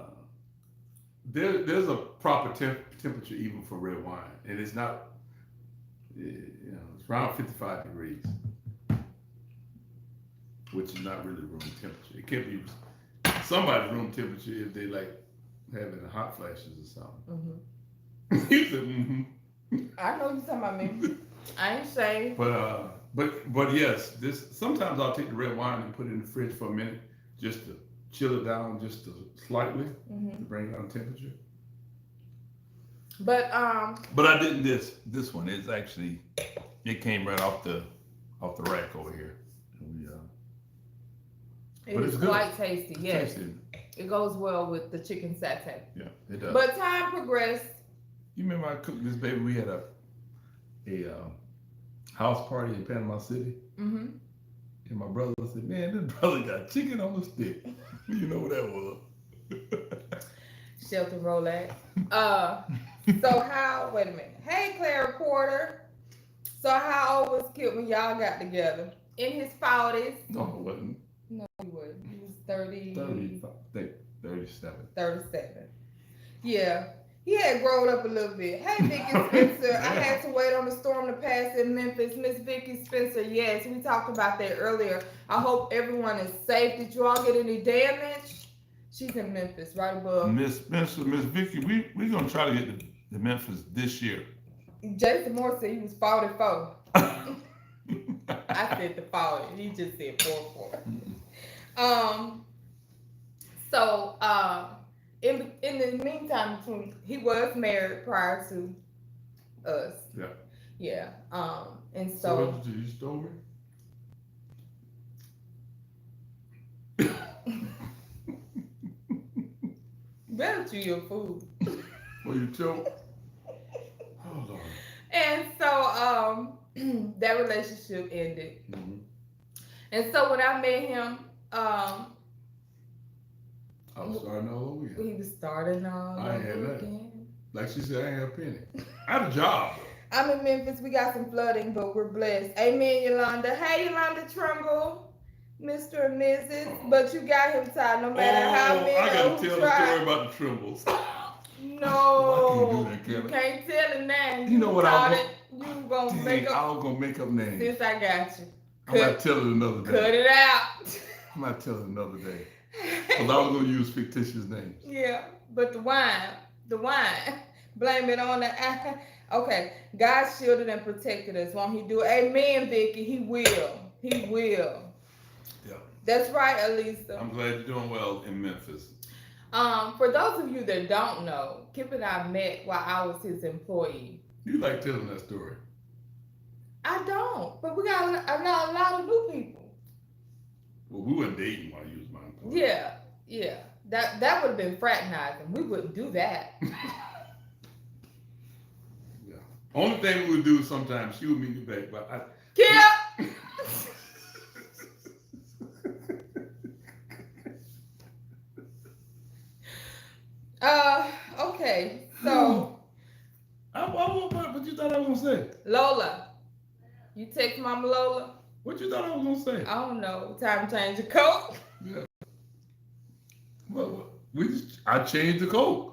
There's a proper temperature even for red wine, and it's not. It's around 55 degrees, which is not really room temperature. It can't be somebody's room temperature if they like having hot flashes or something. Mm-hmm. He said, mm-hmm. I know you talking about me. I ain't saying. But yes, sometimes I'll take the red wine and put it in the fridge for a minute just to chill it down just slightly to bring down temperature. But I didn't this one. It's actually it came right off the rack over here. it but is it's good. quite tasty. Yes, Tasty. it goes well with the chicken satay. Yeah, it does. But time progressed. You remember I cooked this baby? We had a house party in Panama City, Mm-hmm. and my brother said, "Man, this brother got chicken on the stick." You know what that was? Shelton Rolex. Wait a minute. Hey, Clara Porter. So how old was Kip when y'all got together? In his 40s? No, it wasn't. No, he wasn't. He was 37. 37. Yeah. He had grown up a little bit. Hey, Vicky Spencer. I had to wait on the storm to pass in Memphis. Miss Vicky Spencer, yes, we talked about that earlier. I hope everyone is safe. Did you all get any damage? She's in Memphis, right above. Miss Spencer, Miss Vicky, we're gonna try to get to Memphis this year. Jason Moore said he was 44. I said the 40. He just said 44. In the meantime, he was married prior to us. Yeah. Yeah. And So so what did you story? better chew your food. Well, you choke. Oh Lord. And so that relationship ended. Mm-hmm. And so when I met him, I was starting all over again. he was starting all I ain't had over that. again. Like she said, I ain't had a penny. I had a job. I'm in Memphis. We got some flooding, but we're blessed. Amen, Yolanda. Hey, Yolanda Trumbull, Mr. and Mrs. But you got him tied no matter how many I gotta who tell tried. the story about the Trimbles. No, I can't do you that, can't tell it now. You know what taught I'm it. You gonna Dang, make I up was gonna make up names. since I got you. I'm not telling another day. Cut it out. I'm not telling another day. Because I was gonna use fictitious names. Yeah, but the wine, blame it on the. Okay, God shielded and protected us. Won't He do it? Amen, Vicky. He will. He will. Yeah. That's right, Elisa. I'm glad you're doing well in Memphis. For those of you that don't know, Kip and I met while I was his employee. You like telling that story. I don't, but we got a lot of new people. Well, we weren't dating while you was my employee. Yeah. That would have been fraternizing. We wouldn't do that. Yeah. Only thing we would do sometimes, she would meet me back, but I. Kip! Okay, so What you thought I was gonna say? Lola, you text Mama Lola? What you thought I was gonna say? I don't know. Time to change your coat. Yeah. Well, I changed the code.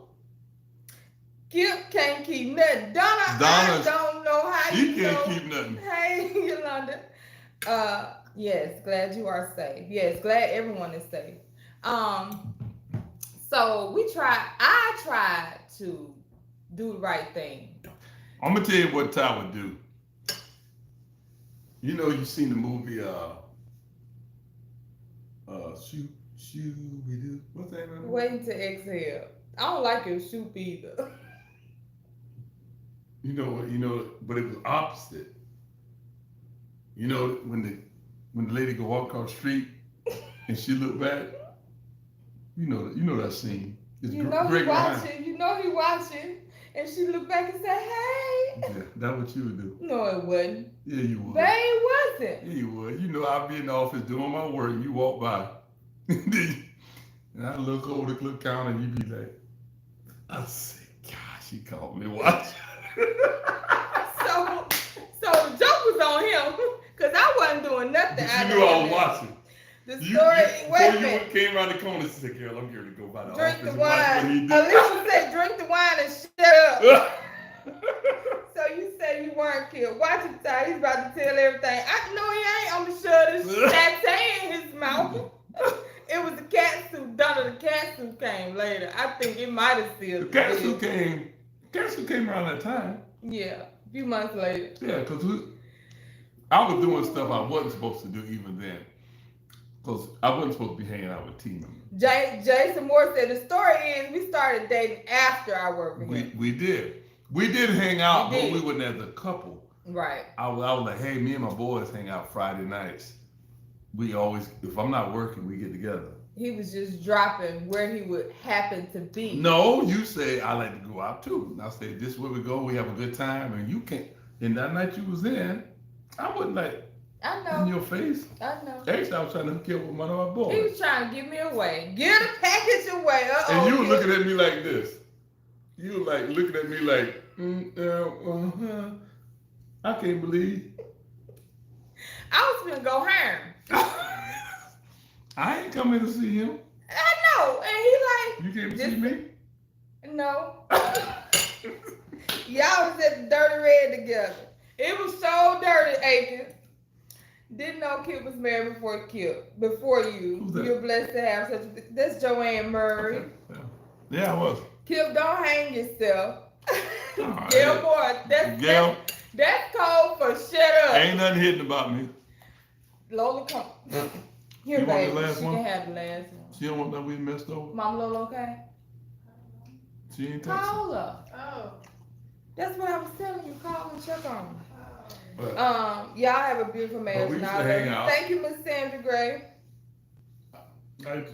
Kip can't keep nothing. Donna, Donna's- I don't know how He you can't know. keep nothing. Hey, Yolanda. Yes, glad you are safe. Yes, glad everyone is safe. So I tried to do the right thing. I'm gonna tell you what Ty would do. You know, you seen the movie we do. What's that name? Waiting to exhale. I don't like your shoop either. You know, but it was opposite. You know, when the lady go walk across the street and she look back, you know that scene. It's You know he Greg Ryan. watching. You know he watching. And she looked back and said, "Hey." Yeah, that's what you would do. No, it wasn't. Yeah, you would. Babe, wasn't. Yeah, you would. You know, I'd be in the office doing my work, and you walk by, and I look over the clip counter, and you be like, I say, gosh, she caught me watching. So the joke was on him because I wasn't doing nothing. But you knew I was watching. The You, story. before Wait a you minute. came around the corner, she said, girl, I'm here to go by the Drink office the and watch what he wine. do. Alicia said, "Drink the wine and shut up." So you said you weren't killed. Watch him, Ty. He's about to tell everything. I know he ain't. I'm gonna shut his satay in his mouth. It was the cat suit. Donna, the cat suit came later. I think it might have still. The cat suit came around that time. Yeah, a few months later. Yeah, because I was doing stuff I wasn't supposed to do even then. Because I wasn't supposed to be hanging out with team members. Jason Moore said the story is we started dating after I worked with him. We did. We did hang out, We but did. we wasn't as a couple. Right. I was like, hey, me and my boys hang out Friday nights. We always, if I'm not working, we get together. He was just dropping where he would happen to be. No, you say, I like to go out too. And I say, this is where we go, we have a good time, and you can't. And that night you was in, I wasn't like I in know. your face. I know. Actually, I was trying to hook you up with one of my boys. He was trying to give me away. Get a package away. Uh-oh. And you were looking at me like this. You were like looking at me like, I can't believe. I was gonna go home. I ain't coming to see him. I know. And You came to Just- see me? he like, no. Y'all was at the Dirty Red together. It was so dirty, Aiken. Didn't know Kip was married before you. Who's that? You're blessed to have such a. That's Joanne Murray. Okay. Yeah, I was. Kip, don't hang yourself. right. Gail Moore, Gail, that's code for shut up. ain't nothing hidden about me. Lola, come. Here, You want baby. the last She one? can have the last one. She don't want that we messed over. Mama Lola, okay? She ain't texting. Call her. Oh. That's what I was telling you. Call and check on her. But Y'all have a beautiful marriage. we used to now. hang out. Thank you, Miss Sandra Gray. I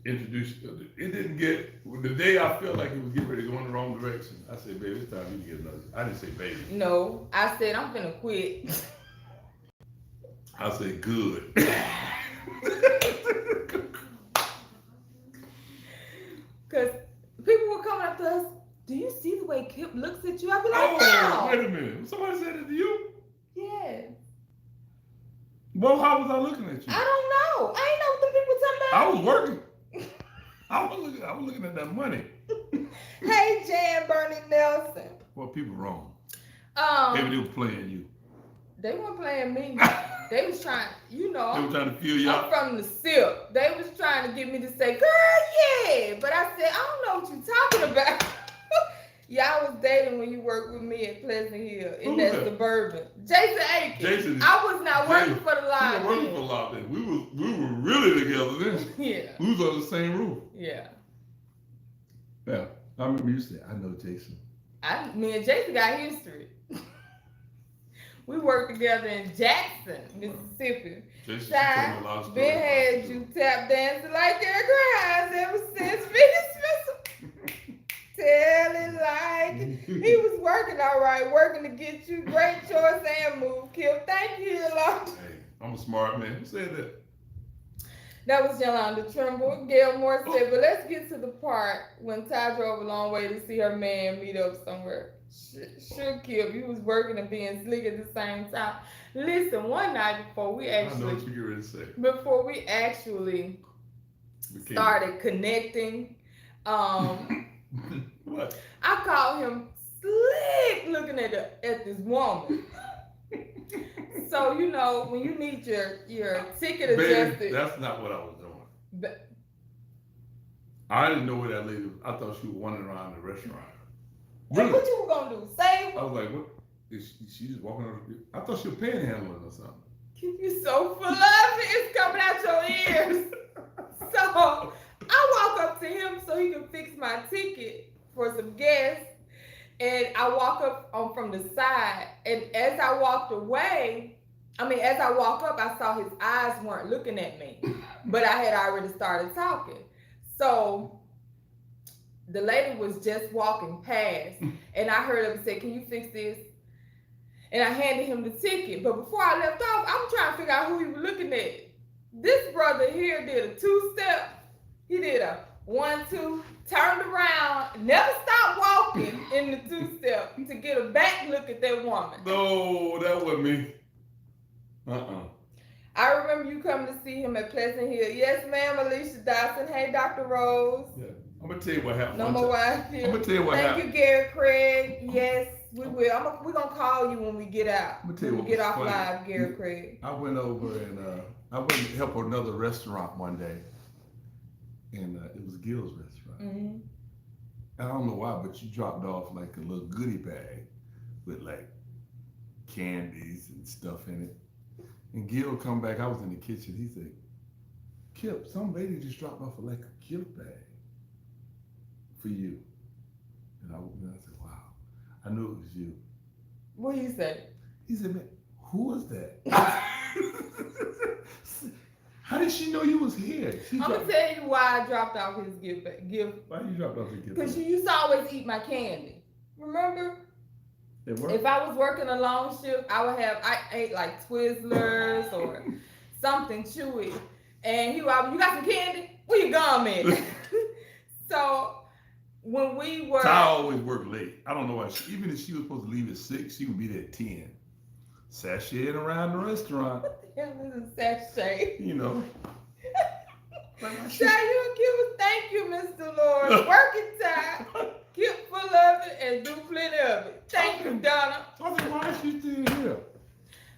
introduced you. It didn't get, the day I felt like it was getting ready to go in the wrong direction, I said, baby, it's time you to get another. I didn't say baby. No, I said I'm finna quit. I said, good. Cause people were coming up to us. Do you see the way Kip looks at you? I'd be like, Oh, wait no. a minute. Somebody said it to you? Yes. Well, how was I looking at you? I don't know. I ain't know what the people talking about. I was working. I was looking at that money. Hey, Jan Bernie Nelson. Well, people wrong. Um, Maybe they were playing you. they weren't playing me. They was trying, you know, They were trying to feel you I'm out. from the SIP. They was trying to get me to say, girl, yeah. But I said, I don't know what you're talking about. Yeah, I was dating when you worked with me at Pleasant Hill in Who that was that? Suburban. Jason Aiken. Jason. I was not working Jason, for the We line. were working for a lot then. We were really together then. Yeah, We was on the same roof. yeah. Yeah. I remember you said, I know Jason. Me and Jason got history. We worked together in Jackson, Mississippi. Jason Ty, told me a lot of stories. Ben had you tap dancing like Eric Grimes ever since Venus Tell it like he was working all right, working to get you. Great choice and move, Kip. Thank you, Yolanda. Hey, I'm a smart man. Who said that? That was Yolanda Trimble. Gail Moore said, but let's get to the part when Ty drove a long way to see her man meet up somewhere. Sure, Kip, you was working and being slick at the same time. Listen, one night before we I know what actually, you're going to say. Became- started connecting, What? I called him slick looking at this woman. So you know when you need your ticket Man, adjusted. that's not what I was doing. But- I didn't know where that lady was. I thought she was wandering around the restaurant. Hey, Really? what you were gonna do? Say I was like, what? Is she just walking on the I thought she was panhandling or something. you so full of it, it's coming out your ears. So I walk up to him so he can fix my ticket for some gas. And I walk up from the side. And as I walked away, as I walk up, I saw his eyes weren't looking at me. But I had already started talking. So the lady was just walking past. And I heard him say, can you fix this? And I handed him the ticket. But before I left off, I'm trying to figure out who he was looking at. This brother here did a 2-step. He did a 1-2, turned around, never stopped walking in the 2-step to get a back look at that woman. No, that wasn't me. I remember you coming to see him at Pleasant Hill. Yes, ma'am, Alicia Dawson. Hey, Dr. Rose. Yeah. I'm gonna tell you what happened. No one more time. wife I'm here. gonna tell you what Thank happened. you, Gary Craig. Yes, we will. We're going to call you when we get out. I'm gonna tell you When we what get was off funny. live, Gary Craig. I went over and I went to help another restaurant one day, and it was Gil's restaurant. Mm-hmm. I don't know why, but you dropped off like a little goodie bag with like candies and stuff in it. And Gil come back. I was in the kitchen. He said, "Kip, some lady just dropped off like a gift bag for you." And I said, "Wow, I knew it was you." What do you say? He said, "Man, who was that?" How did she know you was here? I'm going to tell you why I dropped off his gift. Why you dropped off the gift Because bag? you used to always eat my candy. Remember? It worked. If I was working a long shift, I ate like Twizzlers or something chewy. And he would, you got some candy? Where you gum at? So when we were. Ty always worked late. I don't know why. Even if she was supposed to leave at 6, she would be there at 10. Sashaying around the restaurant, What the hell is a sachet? you know. Like, Ty, you give us thank you, Mr. Lord. Working time. Get full of it and do plenty of it. Thank you, Donna. I was like, why is she still here?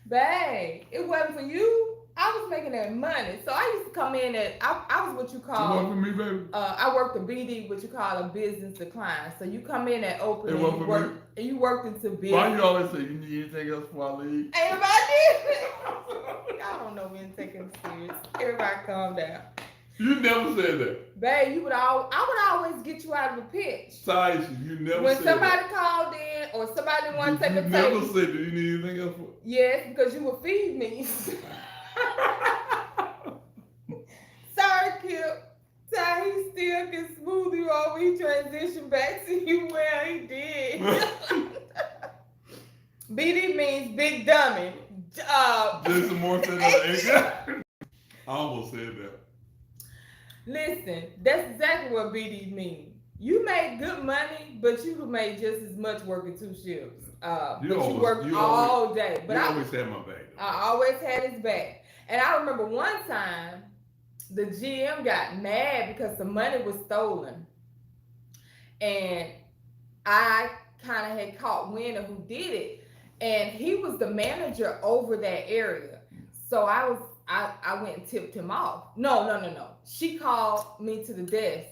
Babe, it wasn't for you. I was making that money. So I used to come in at, I was what you You want call, for me, baby? I worked a BD, what you call a business decline. So you come in at open It and wasn't you, for me? worked into business. Why you always say you need anything else before I leave? Ain't nobody did. Y'all don't know me and take him serious. Everybody calm down. You never said that. Babe, I would always get you out of the pitch. Taisha, you never When said somebody that. called in or somebody wanted to take You a never taste. said that you need anything else for Yes, because you would feed me. Sorry, Kip. Ty, he still can smooth you over. He transitioned back to you where he did. BD means big dummy. Jason Moore said that. I almost said that. Listen, that's exactly what BD means. You made good money, but you made just as much working 2 shifts. But you worked all day. But You I always had my back. Though. I always had his back. And I remember one time the GM got mad because the money was stolen. and I kind of had caught wind of who did it, and he was the manager over that area. So I went and tipped him off. No. She called me to the desk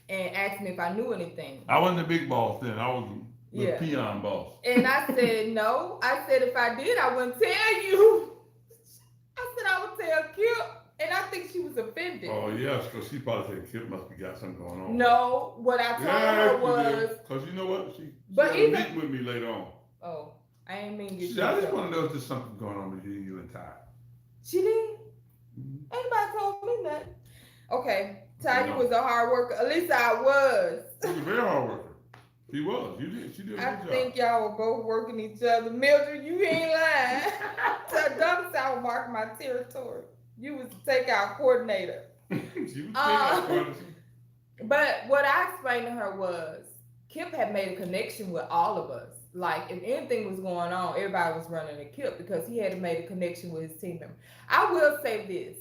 and asked me if I knew anything. I wasn't the big boss then. I was the Yeah. peon boss. And I said no. I said if I did, I wouldn't tell you. I said I would tell Kip, and I think she was offended. Oh yeah, because she probably said Kip must be got something going on. No, what I told her was, because you know what, she But had a even- meeting with me later on. oh, I ain't mean to get She you. said, I just in trouble. want to know if there's something going on between you and Ty. She did. Mhm. Anybody told me nothing. Okay, Ty, you No. was a hard worker. At least I was. She was a very hard worker. She was. She did a I good job. think y'all were both working each other. Mildred, you ain't lying. So don't sound mark my territory. You was the takeout coordinator. She was Uh, But what I explained to her was Kip had made a connection with all of us. Like if anything was going on, everybody was running to Kip because he had made a connection with his team member. I will say this,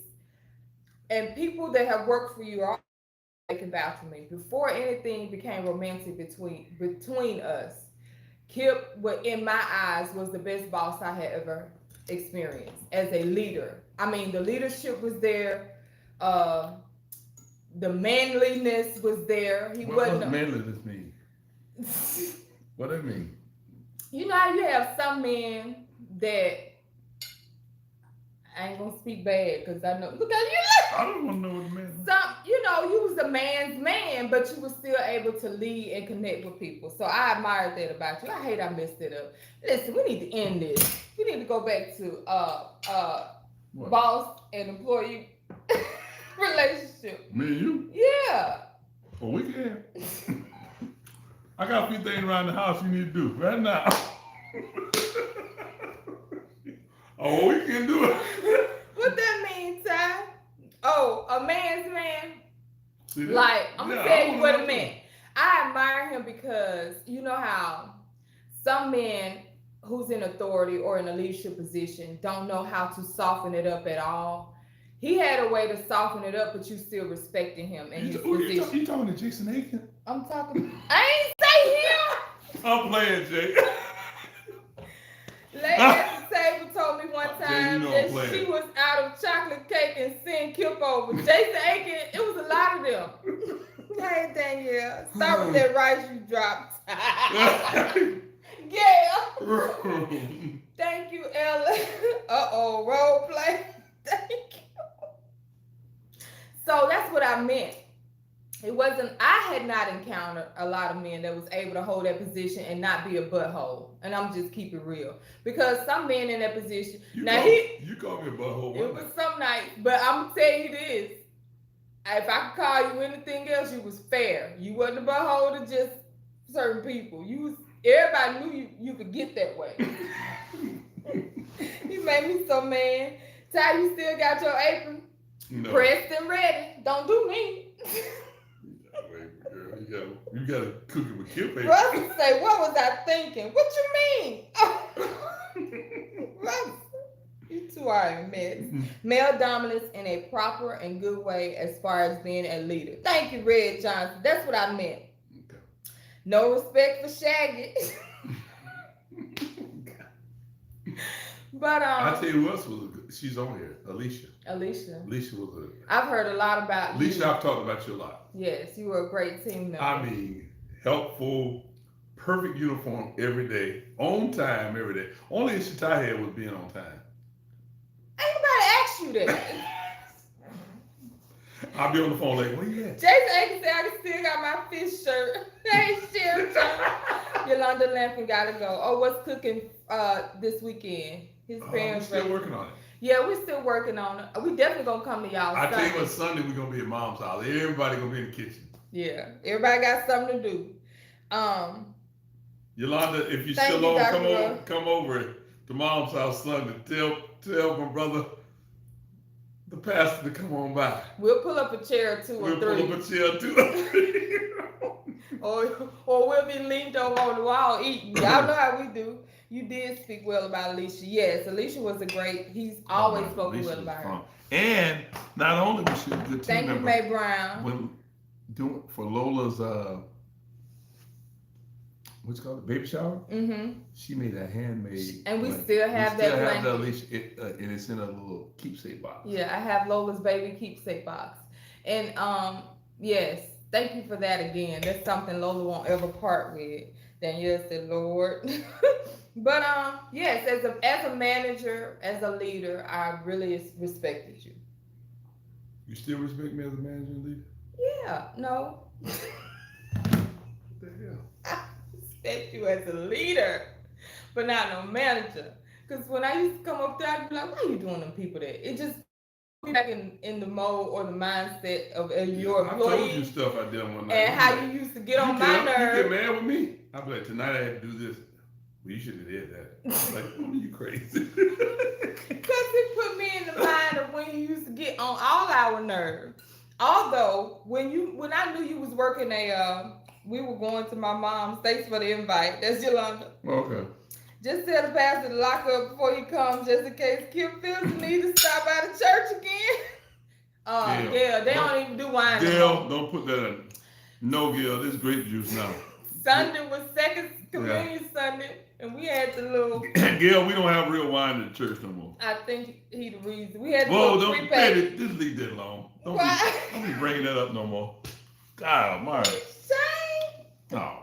and people that have worked for you are they can vouch for me. Before anything became romantic between us, Kip, in my eyes, was the best boss I had ever experienced as a leader. I mean, the leadership was there. The manliness was there. He what wasn't. does manliness mean? What do it mean? You know how you have some men that I ain't gonna speak bad because I know. Look at you. I don't want to know what the man is. You was a man's man, but you were still able to lead and connect with people. So I admired that about you. I hate I messed it up. Listen, we need to end this. We need to go back to What? boss and employee relationship. Me and you? Yeah. Well, we can. I got a few things around the house you need to do right now. Oh, we can do it. What that mean, Ty? Oh, a man's man? See that? Like, I'm Yeah, gonna tell I you wanna what know it meant. I admire him because you know how some men who's in authority or in a leadership position don't know how to soften it up at all. He had a way to soften it up, but you still respecting him and his position. You talking to Jason Aiken? I'm talking. I ain't say him. I'm playing, Jay. Lady at the table told me one Yeah, time you know that I'm playing. she was out of chocolate cake and sent Kip over. Jason Aiken, it was a lot of them. Hey Danielle, sorry with that rice you dropped. Yeah. Thank you, Ella. Uh-oh, role play. Thank you. So that's what I meant. It wasn't, I had not encountered a lot of men that was able to hold that position and not be a butthole. And I'm just keeping real. Because some men in that position, You call me a butthole. it was some nights, but I'm gonna tell you this. If I could call you anything else, you was fair. You wasn't a butthole to just certain people. Everybody knew you could get that way. You made me so mad. Ty, you still got your apron No. pressed and ready. Don't do me. Wait, girl, you gotta cook it with Kip. Russell say, what was I thinking? What you mean? Russell, you two are a mess. Male dominance in a proper and good way as far as being a leader. Thank you, Red Johnson. That's what I meant. Okay. No respect for Shaggy. But I tell you what else was she's on here, Alicia. Alicia, Alicia was I've heard a lot about Alicia, you. I've talked about you a lot. Yes, you were a great team member. I mean, helpful, perfect uniform every day, on time every day. Only issue I had was being on time. Ain't nobody asked you that. I'll be on the phone like, where you at? Jason Aiken said I still got my fish shirt. Hey, Sheriff Yolanda Lampkin gotta go. Oh, what's cooking this weekend? His I'm parents still ready. working on it. Yeah, we're still working on it. We definitely gonna come to y'all. I tell you Sunday. what, Sunday we're gonna be at Mom's house. Everybody gonna be in the kitchen. Yeah, everybody got something to do. Yolanda, if you're Thank still you, on, Dr. come over to Mom's house Sunday. Tell my brother, the pastor, to come on by. We'll pull up a chair or two We'll or pull three. up a chair too. Or we'll be leaned over on the wall eating. Y'all know how we do. You did speak well about Alicia. Yes, Alicia was he's always spoken Alicia well was about her. fun. And not only was she a good team Thank you, member, Mae Brown. when doing for Lola's what's it called, baby shower. Mm-hmm. She made a handmade. And we blanket. still have we still that have that blanket. and it's in a little keepsake box. Yeah, I have Lola's baby keepsake box. And yes, thank you for that again. That's something Lola won't ever part with. Danielle said, Lord. But yes, as a manager, as a leader, I really respected you. You still respect me as a manager and leader? Yeah, no. What the hell? I respect you as a leader, but not no manager. Because when I used to come up there, I'd be like, why are you doing them people that? It just put me back in the mode or the mindset of your I told you employee stuff I did one night. and how you used to get on my You nerves. get mad with me. I'd be like, tonight I had to do this. Well, you should have did that. I'm like, oh, you crazy. Because it put me in the mind of when you used to get on all our nerves. Although when I knew you was working we were going to my mom's. Thanks for the invite. That's Yolanda. Okay. Just tell the pastor to lock up before he comes, just in case Kip feels the need to stop by the church again. Yeah, they don't even do wine. Gail, don't put that in. No, Gail, this grape juice now. Sunday was second communion Sunday, and we had the little. Gail, we don't have real wine in the church no more. I think he the reason we had. Whoa, the don't baby, just leave that alone. Don't be bringing that up no more. God, Almighty. Shame. No,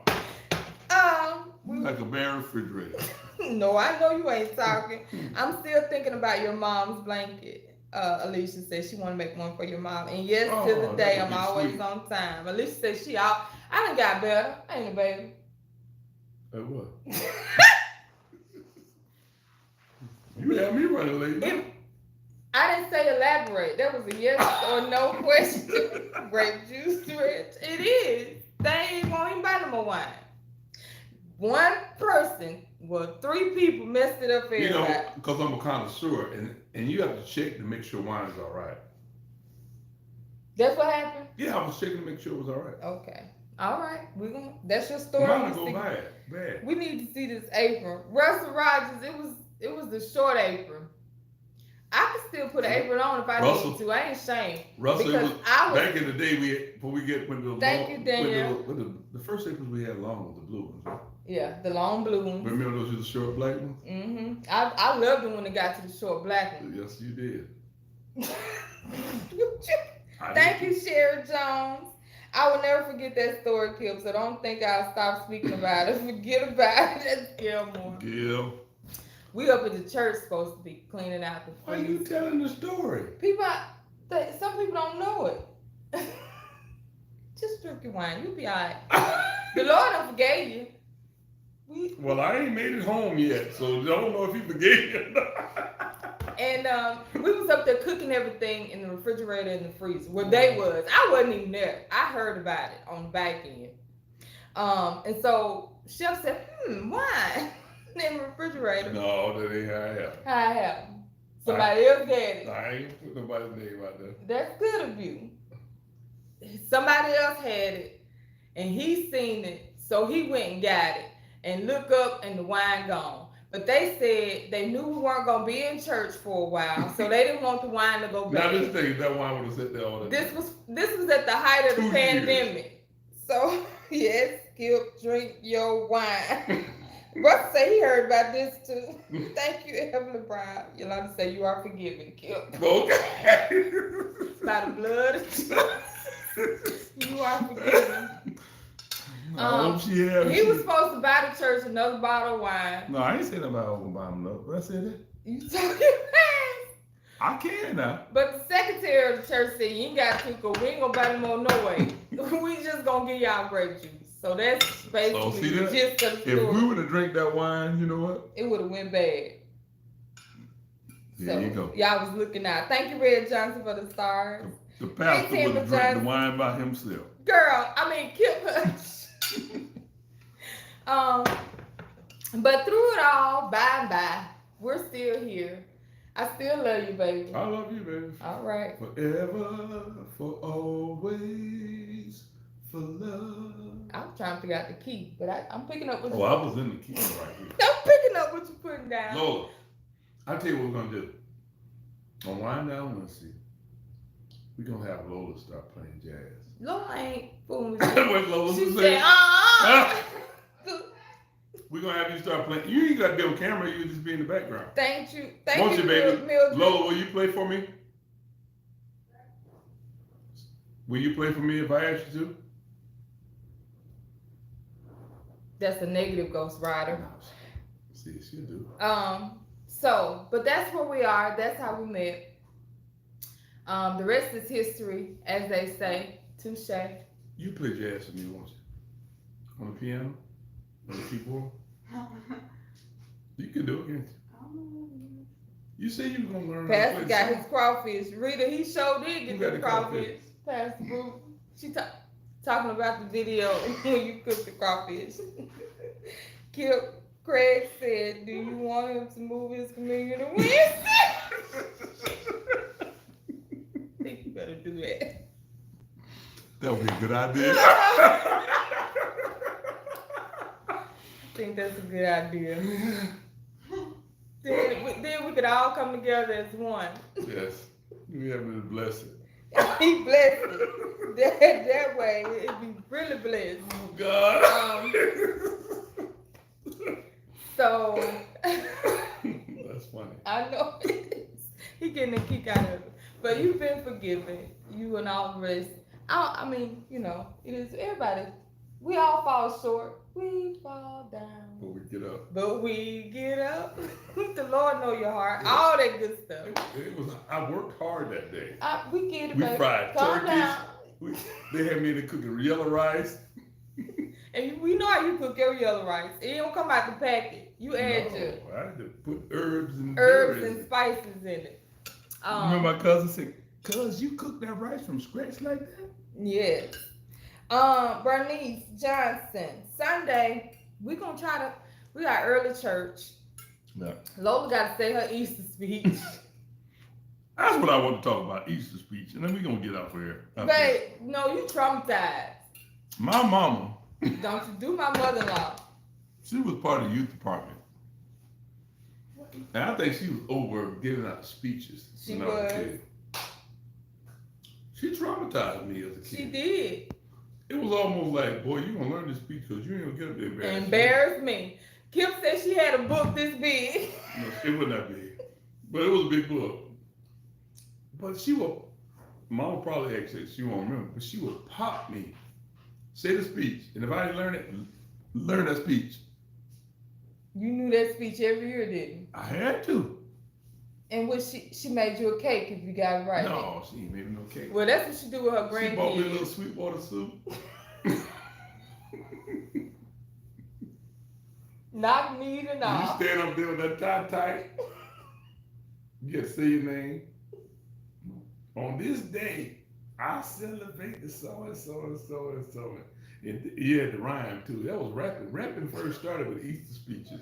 We like a bare refrigerator. No, I know you ain't talking. I'm still thinking about your mom's blanket. Alicia said she want to make one for your mom. And yes, to the day, I'm always sweet. on time. Alicia said she out. I done got better. Ain't it, baby? Hey, what? You had me running late. I didn't say elaborate. That was a yes or no question. Grape juice, Rich. It is. They won't even buy no more wine. One person, well, 3 people messed it up for You everybody. know, because I'm a connoisseur, and you have to check to make sure wine is all right. That's what happened? Yeah, I was checking to make sure it was all right. Okay. All right. That's your story. Mine go bad. We need to see this apron. Russell Rogers, it was the short apron. I could still put an apron on if I need to. I ain't ashamed. Russell, Because back in the day, when the Thank you, Danielle. when the first aprons we had long with the blue ones. Right? Yeah, the long blue ones. Remember those were the short black ones? Mm-hmm. I loved them when it got to the short black ones. Yes, you did. Thank you, Sherry Jones. I will never forget that story, Kip, so don't think I'll stop speaking about it. Forget about it. That's Gilmore. Gil, We up at the church supposed to be cleaning out the why are you telling the story? Some people don't know it. Just drink your wine. You'll be all right. The Lord done forgave you. Well, I ain't made it home yet, so I don't know if he forgave you. And we was up there cooking everything in the refrigerator and the freezer. Where they was. I wasn't even there. I heard about it on the back end. And so Chef said, wine in the refrigerator. No, that ain't how it happened. How it happened? Somebody else got it. I ain't put nobody's name out there. That's good of you. Somebody else had it, and he seen it, so he went and got it. And look up, and the wine gone. But they said they knew we weren't gonna be in church for a while, so they didn't want the wine to go Now bad. this thing, that wine would have sat there all the This time. was at the height of the 2 years. pandemic. So yes, Skip, drink your wine. Russ say he heard about this too. Thank you, Evelyn Brown. Yolanda say you are forgiven, Kip. Okay. By the blood of Jesus, you are forgiven. I hope she had. He was supposed to buy the church another bottle of wine. No, I ain't saying about Obama. No, I said that. You talking fast. I can now. But the secretary of the church said you ain't got to, cause we ain't gonna buy no more no way. We just gonna give y'all grape juice. So that's basically see the that? gist of the If story. we would have drank that wine, you know what? It would have went bad. There you go. Y'all was looking out. Thank you, Red Johnson, for the stars. The pastor Hey, would have Tim drank the Johnson. wine by himself. Girl, I mean, Kip. But through it all, by and by, we're still here. I still love you, baby. I love you, baby. All right. Forever, for always, for love. I'm trying to figure out the key, but I'm picking up what Oh, I was in the key right here. I'm picking up what you're putting down. Lola, I'll tell you what we're going to do. On Wine Down Wednesday, we're going to have Lola start playing jazz. Lola ain't fooling with What you. Lola She was said, saying? We're gonna have you start playing. You ain't gotta be on camera, you just be in the background. Thank you, Won't you, baby? Mildred. Lola, will you play for me? Will you play for me if I ask you to? That's a negative Ghost Rider. See, she'll do. So, but that's where we are. That's how we met. The rest is history, as they say. Touche. You play jazz for me, won't you? On the piano? On the keyboard? You can do it, can't you? You said you were gonna learn how to Pastor play got the his crawfish. Rita, he sure did Who get got the the crawfish. Pastor Boo. She talking about the video when you cook the crawfish. Kip Craig said, "Do you want him to move his communion to Wednesday?" I think you better do that. That would be a good idea. I think that's a good idea. then we could all come together as one. Yes. We have been blessed. He blessed it. That way, it'd be really blessed. Oh, God. So, That's funny. I know he getting a kick out of it. But you've been forgiven. You and all the rest. I mean, you know, it is everybody. We all fall short. We fall down. But we get up. But we get up. The Lord know your heart. All that good stuff. It was. I worked hard that day. We get it, We baby. fried Calm turkeys. down. They had me to cook yellow rice. And we know how you cook your yellow rice. It don't come out the packet. You add No, your I had to put herbs and herbs berries. and spices in it. Remember my cousin said, "Cuz, you cook that rice from scratch like that?" Yes. Bernice Johnson. Sunday, we got early church. Yeah. Lola got to say her Easter speech. That's what I want to talk about, Easter speech. And then we're going to get out of here. Babe, no, you traumatized. My mama, Don't you do my mother-in-law. she was part of the youth department. And I think she was over giving out speeches. She when I was a was. kid. She traumatized me as a kid. She did. It was almost like, boy, you going to learn this speech because you ain't going to get up there embarrassed. Embarrassed me. Kim said she had a book this big. No, it wasn't that big. But it was a big book. But she would, Mama probably actually, she won't remember, but she would pop me. Say the speech. And if I didn't learn it, learn that speech. You knew that speech every year, didn't you? I had to. And what she made you a cake if you got it right. No, she ain't made me no cake. Well, that's what she do with her She bought me a grandkids. little Sweetwater soup. Not me to You not. stand up there with that tie tight. You get to say your name. On this day, I celebrate the so and so and so and so. And you had the rhyme too. That was rapping. Rapping first started with Easter speeches.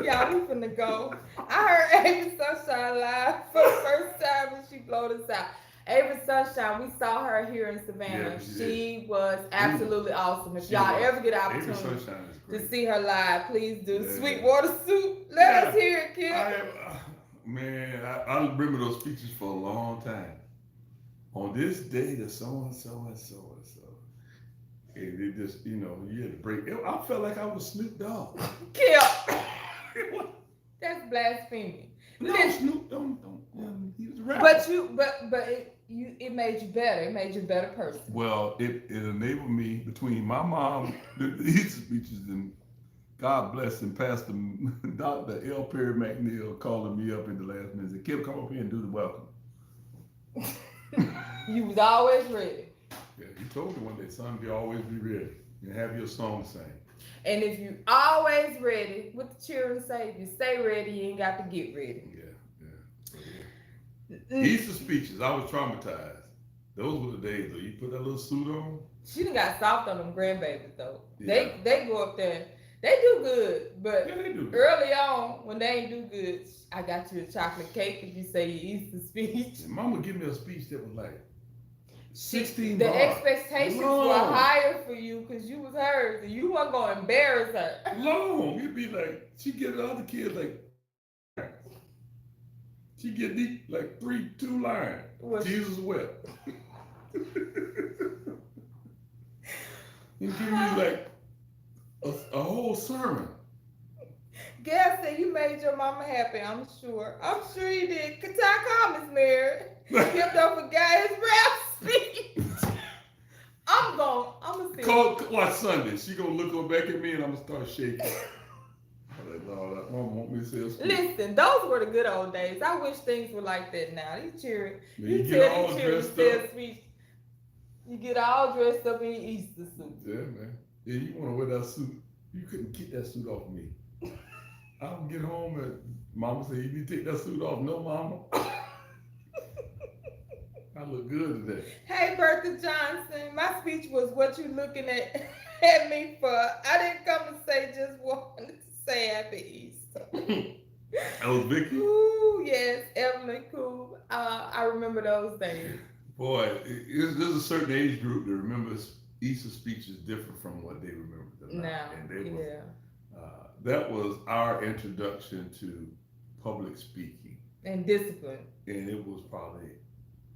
Y'all, we finna go. I heard Ava Sunshine live for the first time when she blowed us out. Ava Sunshine, we saw her here in Savannah. Yeah, she she was absolutely awesome. If She y'all was. ever get an Avery opportunity Sunshine is to great. see her live, please do. Yeah. Sweetwater Soup. Let us hear it, Kim. I remember those speeches for a long time. On this day, the so and so and so and so. And it just, you had to break. I felt like I was Snoop Dogg. Kim. That's blasphemy. No, Listen, Snoop don't. He was a rapper. but it made you better. It made you a better person. Well, it enabled me between my mom, the Easter speeches, and God bless him, Pastor Dr. L. Perry McNeil calling me up in the last minute. Said, "Kim, come up here and do the welcome." You was always ready. Yeah, he told me one day, son, you always be ready and have your song to sing. And if you always ready, what the children say, if you stay ready, you ain't got to get ready. Yeah. Easter speeches, I was traumatized. Those were the days though. You put that little suit on. She done got soft on them grandbabies though. Yeah. They go up there, they do good, but Yeah, they do. early on when they ain't do good, I got you a chocolate cake if you say your Easter speech. And Mama give me a speech that was like 16 The bars. expectations Long. were higher for you because you was hers and you weren't gonna embarrass her. Long. It'd be like, she get the other kids like, she get these like 2 lines. Was- Jesus wept. You give me like A whole sermon. Gail said you made your mama happy. I'm sure he did. Cause I call Miss Mary. Skip don't forget his rap speech. I'm gonna see. Watch Sunday. She gonna look on back at me and I'm gonna start shaking. I'm like, no, that mama want me to say a speech. Listen, those were the good old days. I wish things were like that now. You cheering. Man, You get tell all these children to dressed say up. a speech. You get all dressed up in your Easter suit. Yeah, man. Yeah, you wanna wear that suit. You couldn't get that suit off me. I don't get home and mama said, you need to take that suit off. No, mama. I look good today. Hey, Bertha Johnson. My speech was what you looking at me for. I didn't come to say just wanted to say Happy Easter. That was Vicky. Ooh, yes, Evelyn Cool. I remember those days. Boy, there's a certain age group that remembers Easter speeches different from what they remember. Now, And they was, yeah. that was our introduction to public speaking. And discipline. And it was probably,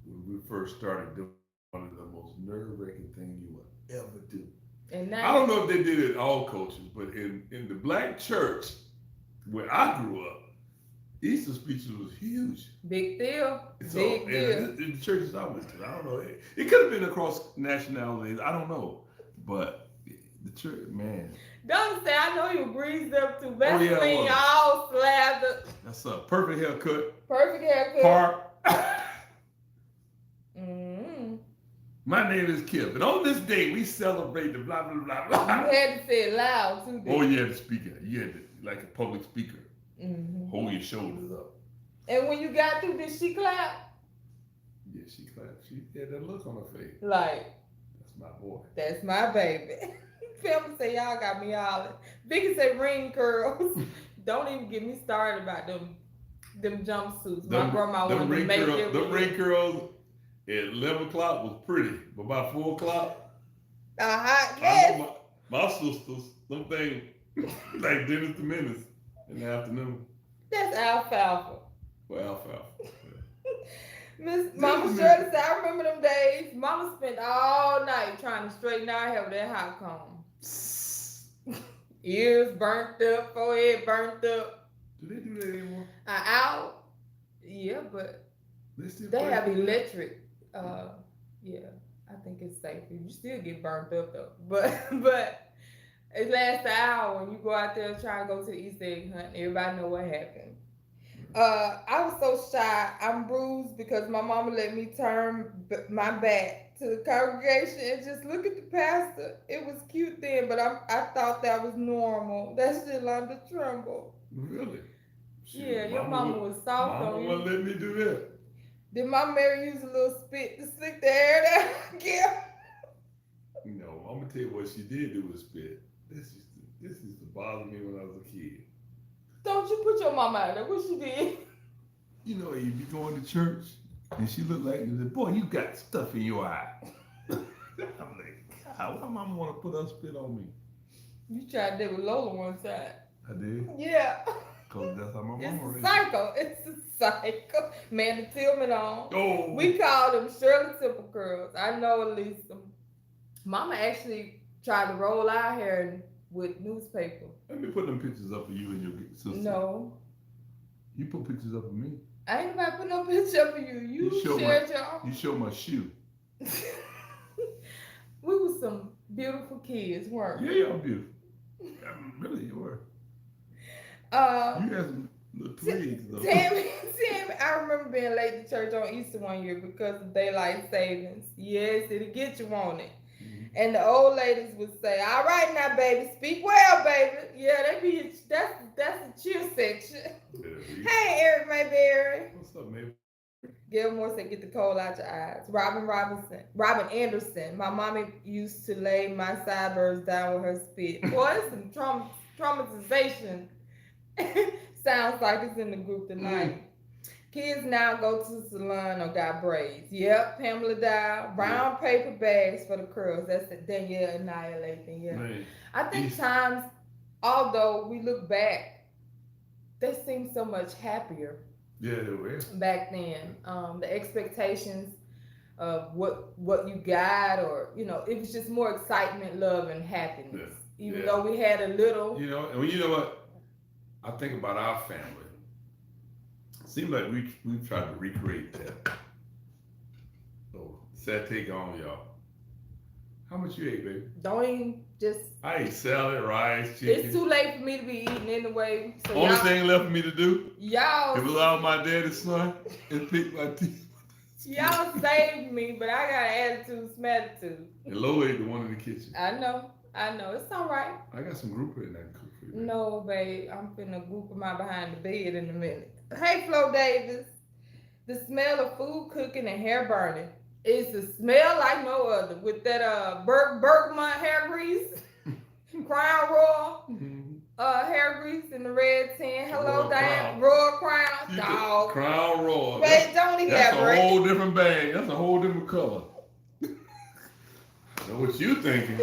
when we first started doing one of the most nerve-wracking things you would ever do. And I now, don't know if they did it in all cultures, but in the black church where I grew up, Easter speeches was huge. big deal. So, Big deal. and in the churches I went to, I don't know. It could have been across nationalities. I don't know, but the church, man, Don't say I know you breezed up to yeah, Vaseline, it was. all slathered. that's a perfect haircut. Perfect haircut. Park. Mm-hmm. My name is Kip, and on this day we celebrate the blah blah blah You blah. had to say it loud too. Oh, you had to speak it. You had to, like a public speaker, Mm-hmm. hold your shoulders up. And when you got through, did she clap? Yeah, she clapped. She had that look on her face. Like, That's my boy. that's my baby. Pamela say y'all got me hollering. Vicky say ring curls. Don't even get me started about them jumpsuits. My grandma wanted to make it. Them ring curls at 11 o'clock was pretty, but by 4 o'clock, Uh-huh. I Yes. know my sisters, them things like Dennis the Menace in the afternoon. That's alfalfa. Well, alfalfa. Miss Mama Shirley said, I remember them days. Mama spent all night trying to straighten our hair with that hot comb. Ears burnt up, forehead burnt up. Do they do that anymore? An hour. Yeah, but Still they play? have electric. Yeah, I think it's safe. You still get burnt up though. But it lasts an hour when you go out there trying to go to the Easter egg hunt. Everybody know what happened. I was so shy. I'm bruised because my mama let me turn my back to the congregation and just look at the pastor. It was cute then, but I thought that was normal. That's Yolanda Trumbull. Really? Shoot, Yeah, your mama was soft Mama on wouldn't you. let me do that. Did my Mary use a little spit to slick the hair down? Yeah. No, I'm gonna tell you what she did do was spit. This used to bother me when I was a kid. Don't you put your mama out there. What she did? You know, you be going to church and she looked like, boy, you got stuff in your eye. I'm like, God, why mama want to put her spit on me? You tried that with Lola one time. I did, Yeah. because that's how my It's mama a raised me. psycho. It's a psycho. Man, the Tillman on. Oh, We call them Shirley Temple curls. I know at least them. Mama actually tried to roll our hair with newspaper. let me put them pictures up of you and your sister. No. You put pictures up of me. I ain't nobody put no picture up of you. You show shared your own. You show my shoe. We were some beautiful kids, weren't we? Yeah, y'all beautiful. Really, you were. Uh, You had some little twigs though. Tammy, I remember being late to church on Easter one year because of daylight savings. Yes, it'll get you on it. Mhm. And the old ladies would say, "All right now, baby, speak well, baby." Yeah, that's the cheer section. Yeah, Hey, Eric Mayberry. what's up, man? Gilmore said, "Get the coal out your eyes." Robin Anderson. My mommy used to lay my sideburns down with her spit. Boy, it's some traumatization. Sounds like it's in the group tonight. Kids now go to the salon or got braids. Yep, Pamela Dow. Brown paper bags for the curls. That's the Danielle annihilating. Yeah. Man, I think Yes. times, although we look back, they seem so much happier yeah, they were. back then. The expectations of what you got, or it was just more excitement, love, and happiness. even Yeah. though we had a little. You know, and you know what? I think about our family. Seems like we tried to recreate that. So satay gone, y'all. How much you ate, baby? Don't even just. I ate salad, rice, chicken. It's too late for me to be eating anyway. So Only y'all, thing left for me to do y'all, is allow my daddy's son and pick my teeth. y'all saved me, but I got an attitude, some attitude. And Lo ate the one in the kitchen. I know. It's all right. I got some grouper in that cook for you. No, babe, I'm finna group them out behind the bed in a minute. Hey, Flo Davis. The smell of food cooking and hair burning is the smell like no other. With that bergamot hair grease, Crown Royal Mhm. hair grease in the red tin. Hello, Royal Diane. Crown. Royal Crown, You dog. could- Crown Royal. Babe, don't That's a elaborate. whole different bag. That's a whole different color. I know what you thinking.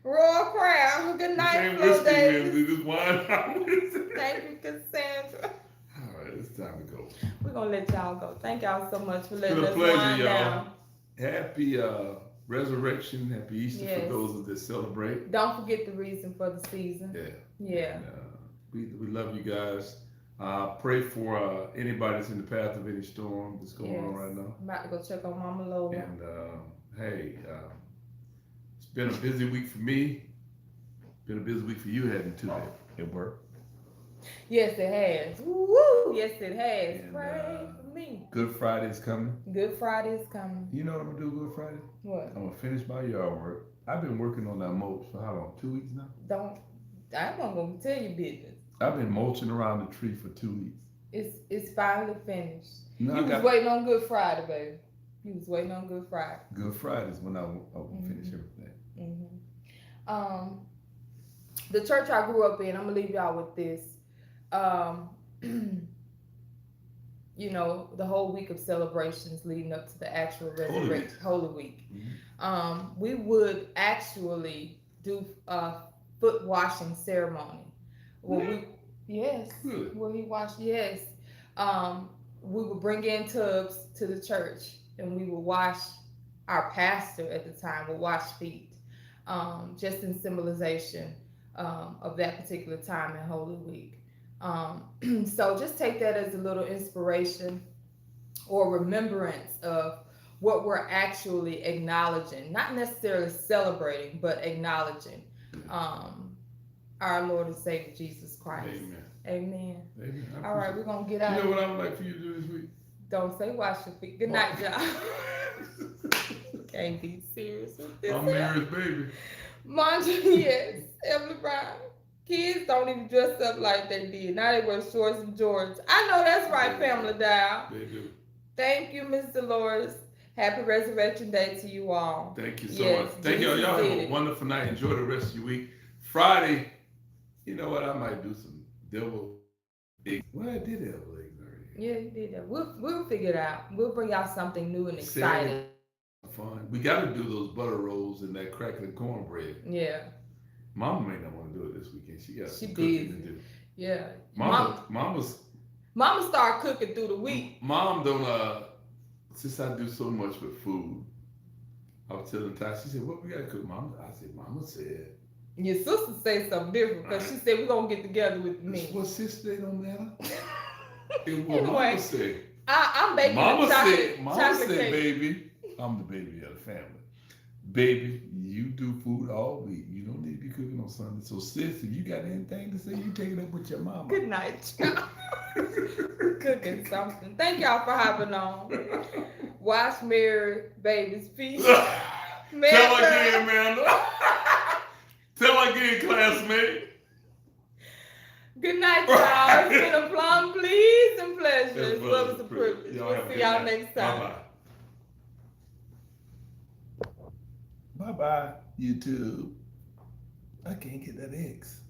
Royal Crown. Good You night, can't Flo whiskey Davis. with this wine. Thank you, Cassandra. All right, it's time to go. We're gonna let y'all go. Thank y'all so much for It's letting been a us pleasure, wind y'all. down. Happy resurrection. Happy Easter Yes. for those that celebrate. Don't forget the reason for the season. Yeah. Yeah. And, we love you guys. Pray for anybody that's in the path of any storm that's going on right now. I'm about to go check on Mama Lola. And hey, it's been a busy week for me. Been a busy week for you, hadn't too, babe, at work. Yes, it has. Woo! Yes, it has. And, Pray for me. Good Friday's coming. Good Friday is coming. You know what I'm gonna do Good Friday? What? I'm gonna finish my yard work. I've been working on that mulch for how long? 2 weeks now? Don't. I'm not gonna tell you business. I've been mulching around the tree for 2 weeks. It's finally finished. No, You I was got waiting on Good Friday, baby. You was waiting on Good Friday. Good Friday's when I will finish Mhm. everything. The church I grew up in, I'm gonna leave y'all with this. You know, the whole week of celebrations leading up to the actual resurrection, Holy Week. Mhm. We would actually do a foot washing ceremony. Yes, Really? where he washed. Yes, we would bring in tubs to the church, and we would wash. Our pastor at the time would wash feet, just in symbolization of that particular time in Holy Week. So just take that as a little inspiration or remembrance of what we're actually acknowledging, not necessarily celebrating, but acknowledging our Lord and Savior Jesus Christ. Amen. Amen. Amen. I All right, appreciate we're gonna get it. out. You know what I would like for you to do this week? Don't say wash your feet. Good night, y'all. Can't be serious with this. I'm Mary's baby. Mondra, yes, Emily Brown. Kids don't even dress up like they did. Now they wear shorts and jorts. I know that's right, Pamela Dow. They do. Thank you, Ms. Dolores. Happy Resurrection Day to you all. Thank you so Yes, much. Thank y'all. Jesus Y'all have did a it. wonderful night. Enjoy the rest of your week. Friday, you know what? I might do some devil eggs. Well, I did devil eggs already. Yeah, you did that. We'll figure it out. We'll bring y'all something new and exciting. Fun. We got to do those butter rolls and that crackling cornbread. Yeah, Mama may not want to do it this weekend. She got She some cooking to busy. do. yeah. Mama's Mama started cooking through the week. Mom don't since I do so much with food, I was telling Ty, she said, what we gotta cook, Mama? I said, Mama said. Your sister said something different because she said we're gonna get together with me. Well, sister, they don't matter. And what Anyway, Mama said. I'm baking Mama a chocolate, said, Mama chocolate said, cake. baby, I'm the baby of the family. Baby, you do food all week. You don't need to be cooking on Sunday. So, sis, if you got anything to say, you take it up with your mama. Good night, y'all. Cooking something. Thank y'all for hopping on. Wash Mary baby's feet. Tell again, Amanda. Tell again, classmate. Good night, y'all. It's been a plum, please, and pleasure. As well as a privilege. Y'all We'll have a see good y'all night. next time. Bye-bye. Bye-bye, YouTube. I can't get that X.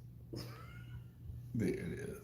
There it is.